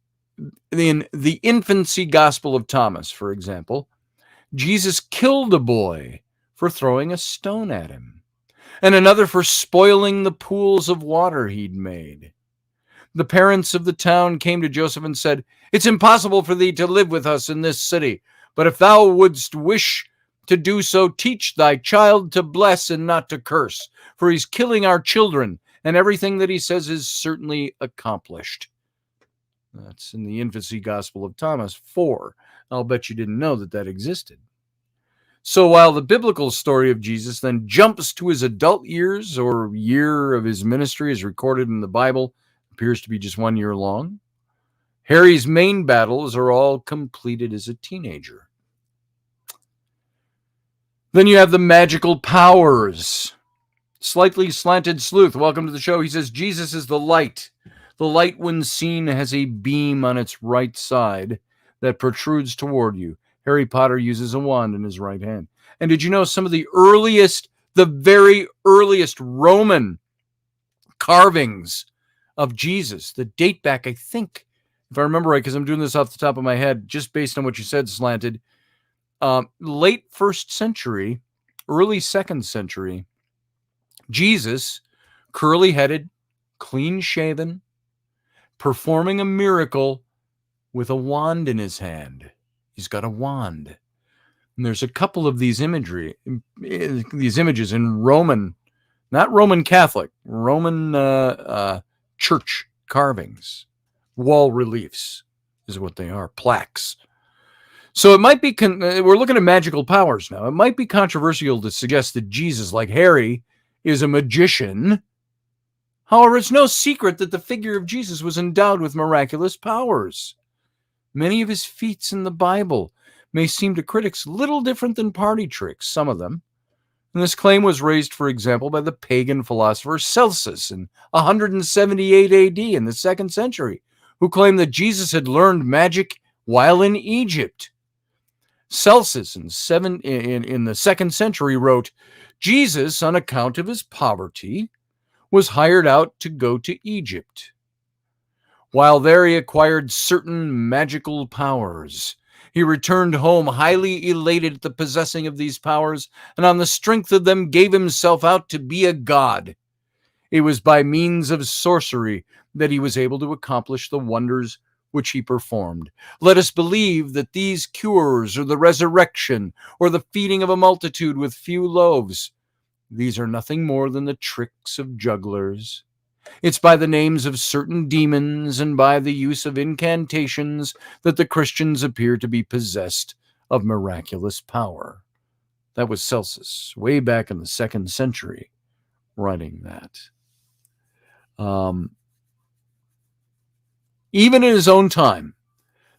Gospel of Thomas, for example, Jesus killed a boy for throwing a stone at him, and another for spoiling the pools of water he'd made. The parents of the town came to Joseph and said, "It's impossible for thee to live with us in this city, but if thou wouldst wish to do so, teach thy child to bless and not to curse, for he's killing our children, and everything that he says is certainly accomplished." That's in the Infancy Gospel of Thomas 4. I'll bet you didn't know that existed. So while the biblical story of Jesus then jumps to his adult years, or year of his ministry as recorded in the Bible, appears to be just 1 year long, Harry's main battles are all completed as a teenager. Then you have the magical powers. Slightly Slanted Sleuth, welcome to the show. He says, Jesus is the light. The light, when seen, has a beam on its right side that protrudes toward you. Harry Potter uses a wand in his right hand. And did you know some of the very earliest Roman carvings of Jesus that date back, I think, if I remember right, because I'm doing this off the top of my head, just based on what you said, Slanted, late 1st century, early 2nd century, Jesus, curly-headed, clean-shaven, performing a miracle with a wand in his hand. He's got a wand. And there's a couple of these images in Roman, not Roman Catholic, Roman church carvings. Wall reliefs is what they are, plaques. So it might be, we're looking at magical powers now. It might be controversial to suggest that Jesus, like Harry, is a magician. However, it's no secret that the figure of Jesus was endowed with miraculous powers. Many of his feats in the Bible may seem to critics little different than party tricks, some of them. And this claim was raised, for example, by the pagan philosopher Celsus in 178 AD in the 2nd century, who claimed that Jesus had learned magic while in Egypt. Celsus in the 2nd century wrote, Jesus, on account of his poverty, was hired out to go to Egypt. While there he acquired certain magical powers. He returned home highly elated at the possessing of these powers, and on the strength of them gave himself out to be a god. It was by means of sorcery that he was able to accomplish the wonders which he performed. Let us believe that these cures, or the resurrection, or the feeding of a multitude with few loaves, these are nothing more than the tricks of jugglers. It's by the names of certain demons and by the use of incantations that the Christians appear to be possessed of miraculous power. That was Celsus, way back in the 2nd century, writing that. Even in his own time,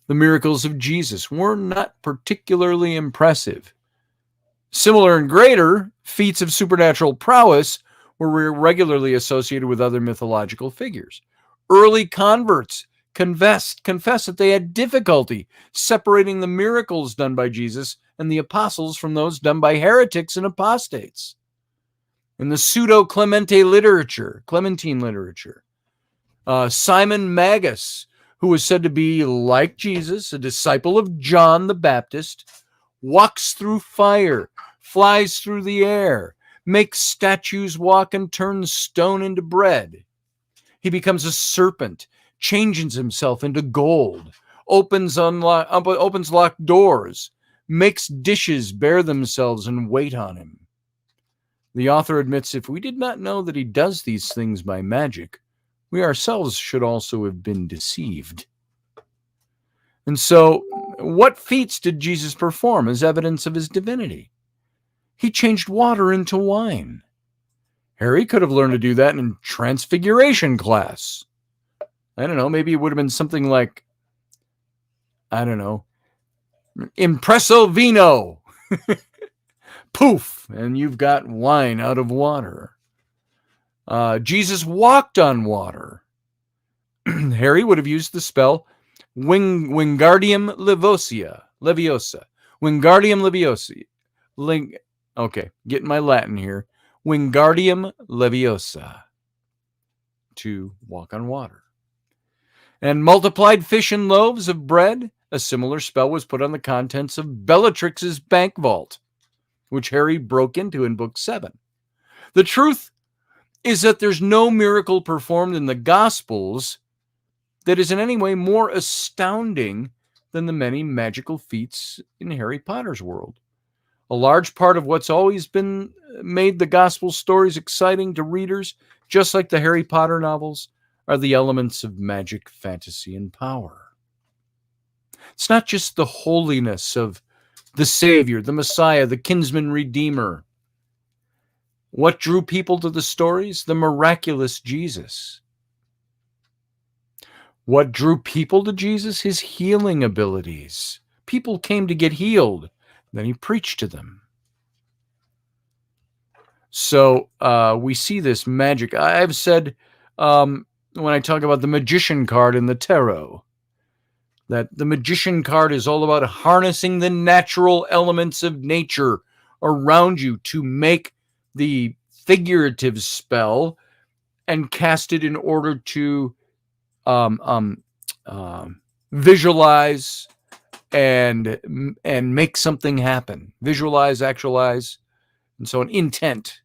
the miracles of Jesus were not particularly impressive. Similar and greater feats of supernatural prowess were regularly associated with other mythological figures. Early converts confessed that they had difficulty separating the miracles done by Jesus and the apostles from those done by heretics and apostates. In the pseudo-Clementine literature, Simon Magus, who was said to be like Jesus, a disciple of John the Baptist, walks through fire, flies through the air, makes statues walk and turns stone into bread. He becomes a serpent, changes himself into gold, opens locked doors, makes dishes bear themselves and wait on him. The author admits, if we did not know that he does these things by magic, we ourselves should also have been deceived. And so, what feats did Jesus perform as evidence of his divinity? He changed water into wine. Harry could have learned to do that in transfiguration class. I don't know, maybe it would have been something like, impresso vino. Poof, and you've got wine out of water. Jesus walked on water. Harry would have used the spell Wingardium Leviosa. Wingardium Leviosa. Okay, getting my Latin here. Wingardium Leviosa. To walk on water. And multiplied fish and loaves of bread. A similar spell was put on the contents of Bellatrix's bank vault, which Harry broke into in Book 7. The truth is that there's no miracle performed in the Gospels that is in any way more astounding than the many magical feats in Harry Potter's world. A large part of what's always been made the Gospel stories exciting to readers, just like the Harry Potter novels, are the elements of magic, fantasy, and power. It's not just the holiness of the Savior, the Messiah, the kinsman redeemer. What drew people to the stories? The miraculous Jesus. What drew people to Jesus? His healing abilities. People came to get healed. Then he preached to them. So we see this magic. I've said when I talk about the magician card in the tarot, that the magician card is all about harnessing the natural elements of nature around you to make the figurative spell and cast it in order to visualize and make something happen. Visualize, actualize, and so an intent.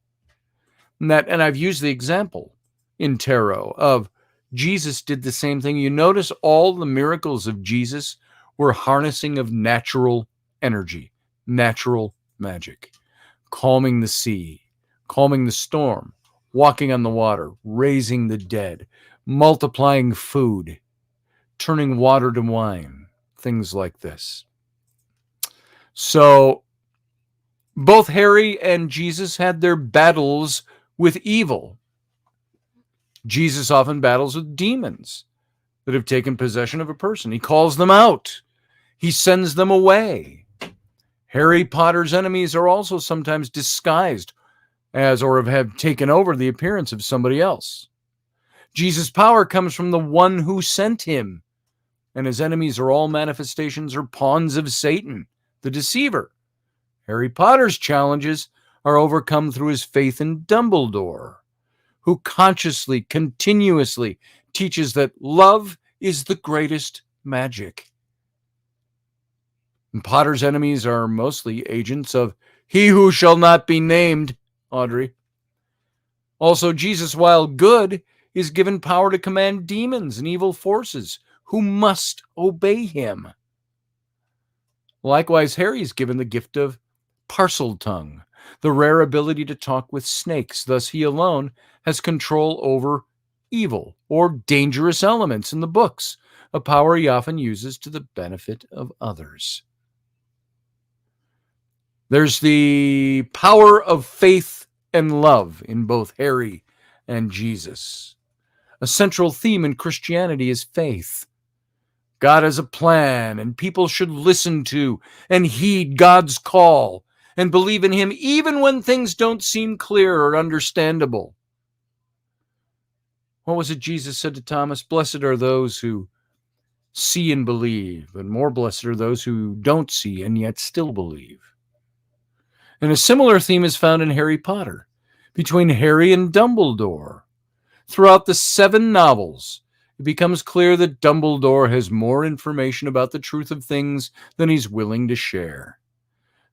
And I've used the example in tarot of Jesus did the same thing. You notice all the miracles of Jesus were harnessing of natural energy, natural magic, calming the sea, calming the storm, walking on the water, raising the dead, multiplying food, turning water to wine, things like this. So both Harry and Jesus had their battles with evil. Jesus often battles with demons that have taken possession of a person. He calls them out. He sends them away. Harry Potter's enemies are also sometimes disguised as or have taken over the appearance of somebody else. Jesus' power comes from the one who sent him, and his enemies are all manifestations or pawns of Satan, the deceiver. Harry Potter's challenges are overcome through his faith in Dumbledore, who consciously, continuously teaches that love is the greatest magic. And Potter's enemies are mostly agents of he who shall not be named, Audrey. Also, Jesus, while good, is given power to command demons and evil forces who must obey him. Likewise, Harry is given the gift of parcel tongue, the rare ability to talk with snakes. Thus, he alone has control over evil or dangerous elements in the books, a power he often uses to the benefit of others. There's the power of faith and love in both Harry and Jesus. A central theme in Christianity is faith. God has a plan, and people should listen to and heed God's call and believe in him even when things don't seem clear or understandable. What was it Jesus said to Thomas? Blessed are those who see and believe, and more blessed are those who don't see and yet still believe. And a similar theme is found in Harry Potter, between Harry and Dumbledore. Throughout the 7 novels, it becomes clear that Dumbledore has more information about the truth of things than he's willing to share.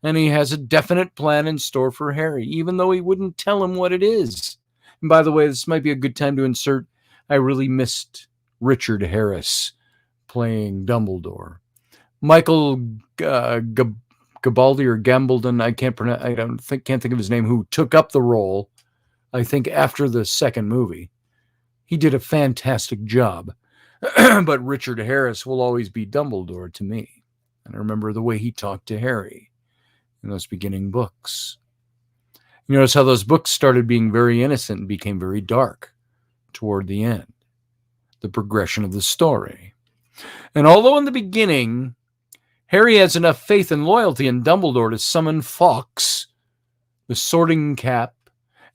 And he has a definite plan in store for Harry, even though he wouldn't tell him what it is. And by the way, this might be a good time to insert, I really missed Richard Harris playing Dumbledore. Michael Gabaldon or Gambledon, can't think of his name, who took up the role, I think, after the second movie. He did a fantastic job. But Richard Harris will always be Dumbledore to me. And I remember the way he talked to Harry in those beginning books. You notice how those books started being very innocent and became very dark toward the end. The progression of the story. And although in the beginning, Harry has enough faith and loyalty in Dumbledore to summon Fawkes, the Sorting Cap,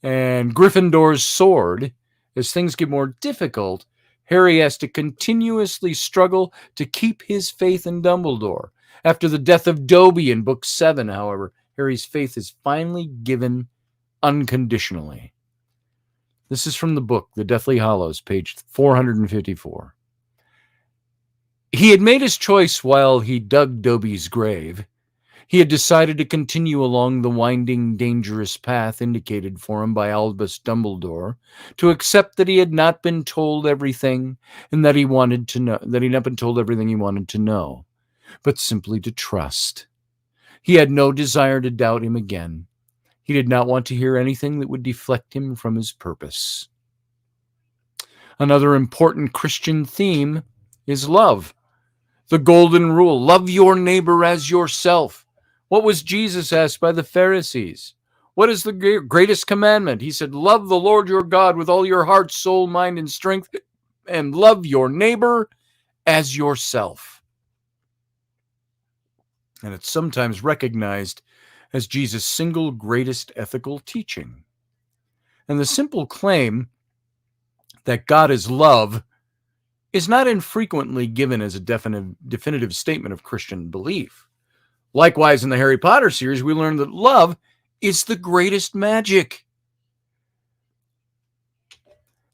and Gryffindor's sword, as things get more difficult, Harry has to continuously struggle to keep his faith in Dumbledore. After the death of Dobby in Book 7, however, Harry's faith is finally given unconditionally. This is from the book, The Deathly Hallows, page 454. He had made his choice while he dug Dobby's grave. He had decided to continue along the winding, dangerous path indicated for him by Albus Dumbledore, to accept that he had not been told everything and that he wanted to know, that he had not been told everything he wanted to know, but simply to trust. He had no desire to doubt him again. He did not want to hear anything that would deflect him from his purpose. Another important Christian theme is love. The golden rule, love your neighbor as yourself. What was Jesus asked by the Pharisees? What is the greatest commandment? He said, love the Lord your God with all your heart, soul, mind, and strength, and love your neighbor as yourself. And it's sometimes recognized as Jesus' single greatest ethical teaching. And the simple claim that God is love is not infrequently given as a definitive statement of Christian belief. Likewise, in the Harry Potter series, we learn that love is the greatest magic.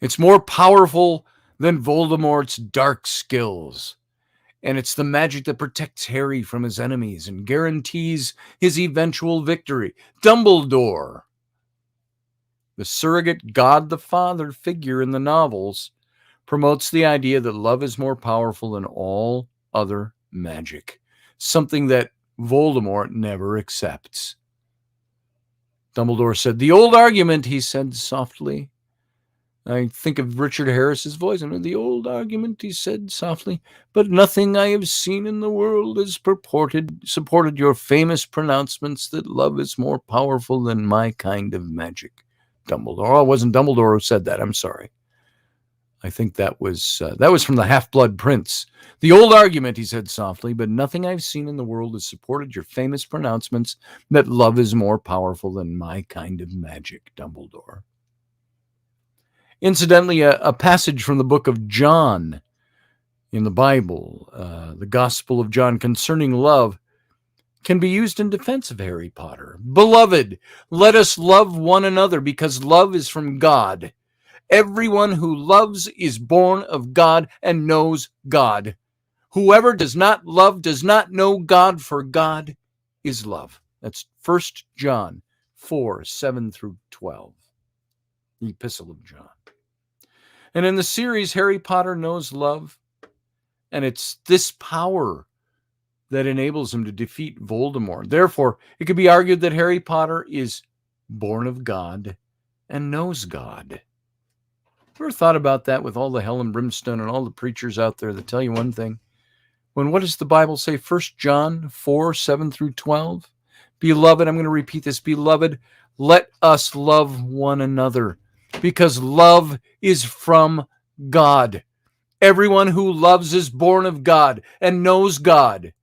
It's more powerful than Voldemort's dark skills. And it's the magic that protects Harry from his enemies and guarantees his eventual victory. Dumbledore, the surrogate God the Father figure in the novels, promotes the idea that love is more powerful than all other magic, something that Voldemort never accepts. Dumbledore said, "The old argument," he said softly. I think of Richard Harris's voice. And the old argument, he said softly, "But nothing I have seen in the world has supported your famous pronouncements that love is more powerful than my kind of magic." Dumbledore. Oh, it wasn't Dumbledore who said that. I'm sorry. I think that was from the Half-Blood Prince. "The old argument," he said softly, "but nothing I've seen in the world has supported your famous pronouncements that love is more powerful than my kind of magic, Dumbledore." Incidentally, a passage from the book of John in the Bible, the Gospel of John, concerning love, can be used in defense of Harry Potter. "Beloved, let us love one another because love is from God. Everyone who loves is born of God and knows God. Whoever does not love does not know God, for God is love." That's 1 John 4, 7 through 12. The Epistle of John. And in the series, Harry Potter knows love, and it's this power that enables him to defeat Voldemort. Therefore, it could be argued that Harry Potter is born of God and knows God. Ever thought about that with all the hell and brimstone and all the preachers out there that tell you one thing? What does the Bible say? 1 John 4, 7 through 12. Beloved, I'm going to repeat this. Beloved, let us love one another, because love is from God. Everyone who loves is born of God and knows God.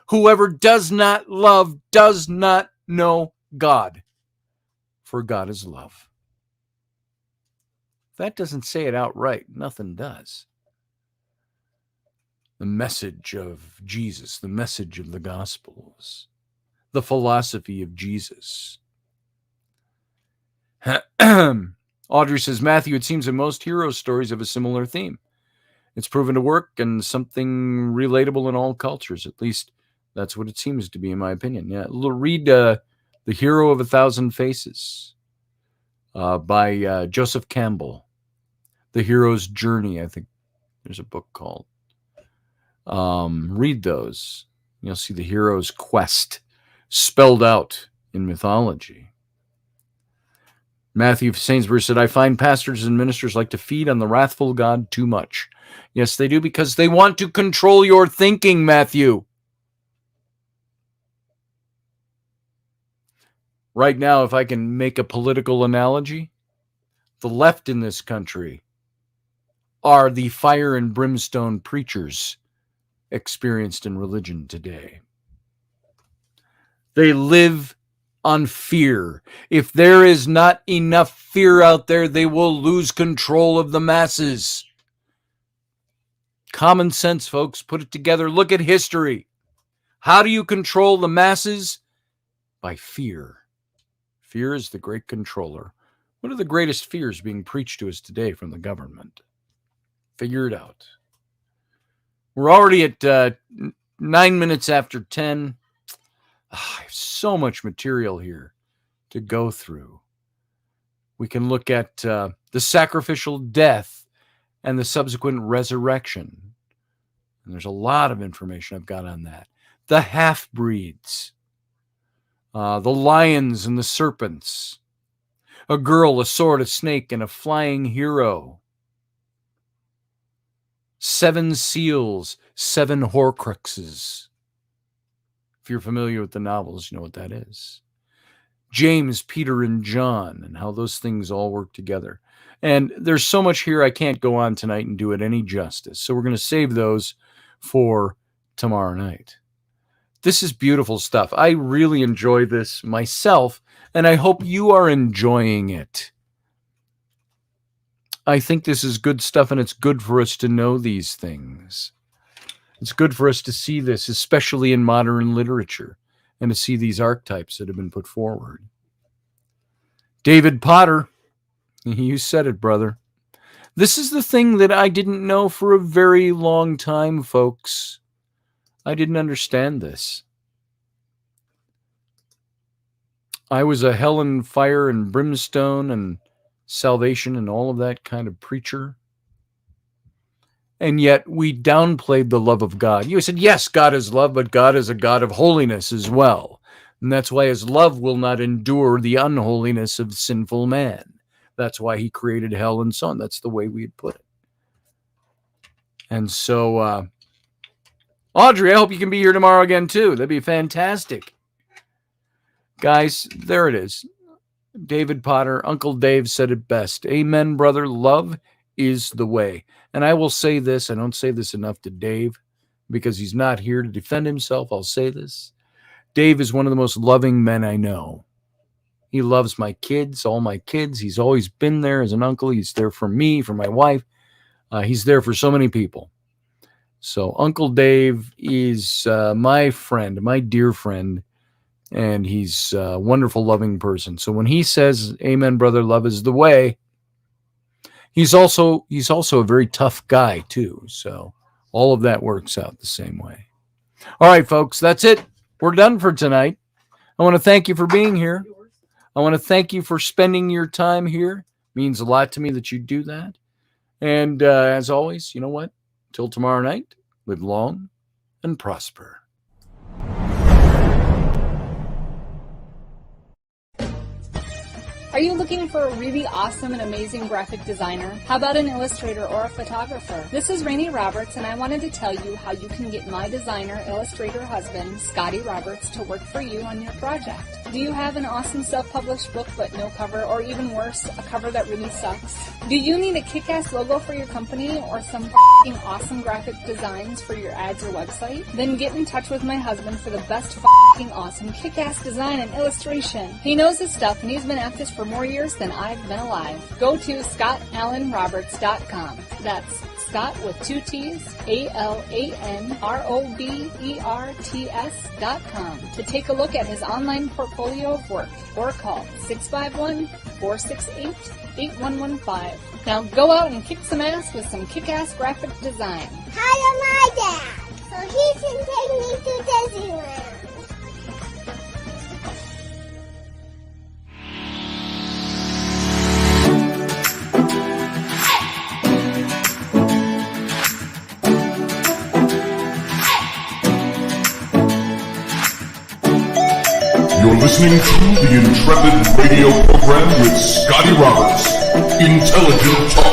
Whoever does not love does not know God, for God is love. If that doesn't say it outright, nothing does. The message of Jesus, the message of the Gospels, the philosophy of Jesus. Audrey says, "Matthew, it seems that most hero stories have a similar theme. It's proven to work and something relatable in all cultures. At least that's what it seems to be, in my opinion." Yeah, read The Hero of a Thousand Faces by Joseph Campbell. The Hero's Journey, I think there's a book called. Read those. You'll see the hero's quest spelled out in mythology. Matthew Sainsbury said, "I find pastors and ministers like to feed on the wrathful God too much." Yes, they do, because they want to control your thinking, Matthew. Right now, if I can make a political analogy, the left in this country are the fire and brimstone preachers experienced in religion today. They live on fear. If there is not enough fear out there, they will lose control of the masses. Common sense, folks. Put it together. Look at history. How do you control the masses? By fear. Fear is the great controller. What are the greatest fears being preached to us today from the government? Figure it out. We're already at 9 minutes after 10. I have so much material here to go through. We can look at the sacrificial death and the subsequent resurrection. And there's a lot of information I've got on that. The half-breeds, the lions and the serpents, a girl, a sword, a snake, and a flying hero. 7 seals, 7 horcruxes. If you're familiar with the novels, you know what that is. James, Peter, and John, and how those things all work together. And there's so much here I can't go on tonight and do it any justice. So we're going to save those for tomorrow night. This is beautiful stuff. I really enjoy this myself, and I hope you are enjoying it. I think this is good stuff, and it's good for us to know these things. It's good for us to see this, especially in modern literature, and to see these archetypes that have been put forward. David Potter, you said it, brother. This is the thing that I didn't know for a very long time, folks. I didn't understand this. I was a hell and fire and brimstone and salvation and all of that kind of preacher. And yet we downplayed the love of God. You said, yes, God is love, but God is a God of holiness as well. And that's why his love will not endure the unholiness of sinful man. That's why he created hell and so on. That's the way we had put it. And so, Audrey, I hope you can be here tomorrow again, too. That'd be fantastic. Guys, there it is. David Potter, Uncle Dave said it best. Amen, brother. Love is the way. And I will say this. I don't say this enough to Dave because he's not here to defend himself. I'll say this. Dave is one of the most loving men I know. He loves my kids, all my kids. He's always been there as an uncle. He's there for me, for my wife. He's there for so many people. So Uncle Dave is my friend, my dear friend, and he's a wonderful, loving person. So when he says, amen, brother, love is the way, he's also a very tough guy, too. So all of that works out the same way. All right, folks, that's it. We're done for tonight. I want to thank you for being here. I want to thank you for spending your time here. It means a lot to me that you do that. And as always, you know what? Till tomorrow night, live long and prosper. Are you looking for a really awesome and amazing graphic designer? How about an illustrator or a photographer? This is Rainey Roberts, and I wanted to tell you how you can get my designer, illustrator husband, Scotty Roberts, to work for you on your project. Do you have an awesome self-published book but no cover, or even worse, a cover that really sucks? Do you need a kick-ass logo for your company or some f***ing awesome graphic designs for your ads or website? Then get in touch with my husband for the best f***ing awesome kick-ass design and illustration. He knows his stuff, and he's been at this for more years than I've been alive. Go to ScottAllenRoberts.com. That's Scott with 2 T's, ALANROBERTS.com to take a look at his online portfolio of work, or call 651-468-8115. Now go out and kick some ass with some kick-ass graphic design. Hire my dad so he can take me to Disneyland. You're listening to the Intrepid radio program with Scotty Roberts. Intelligent talk.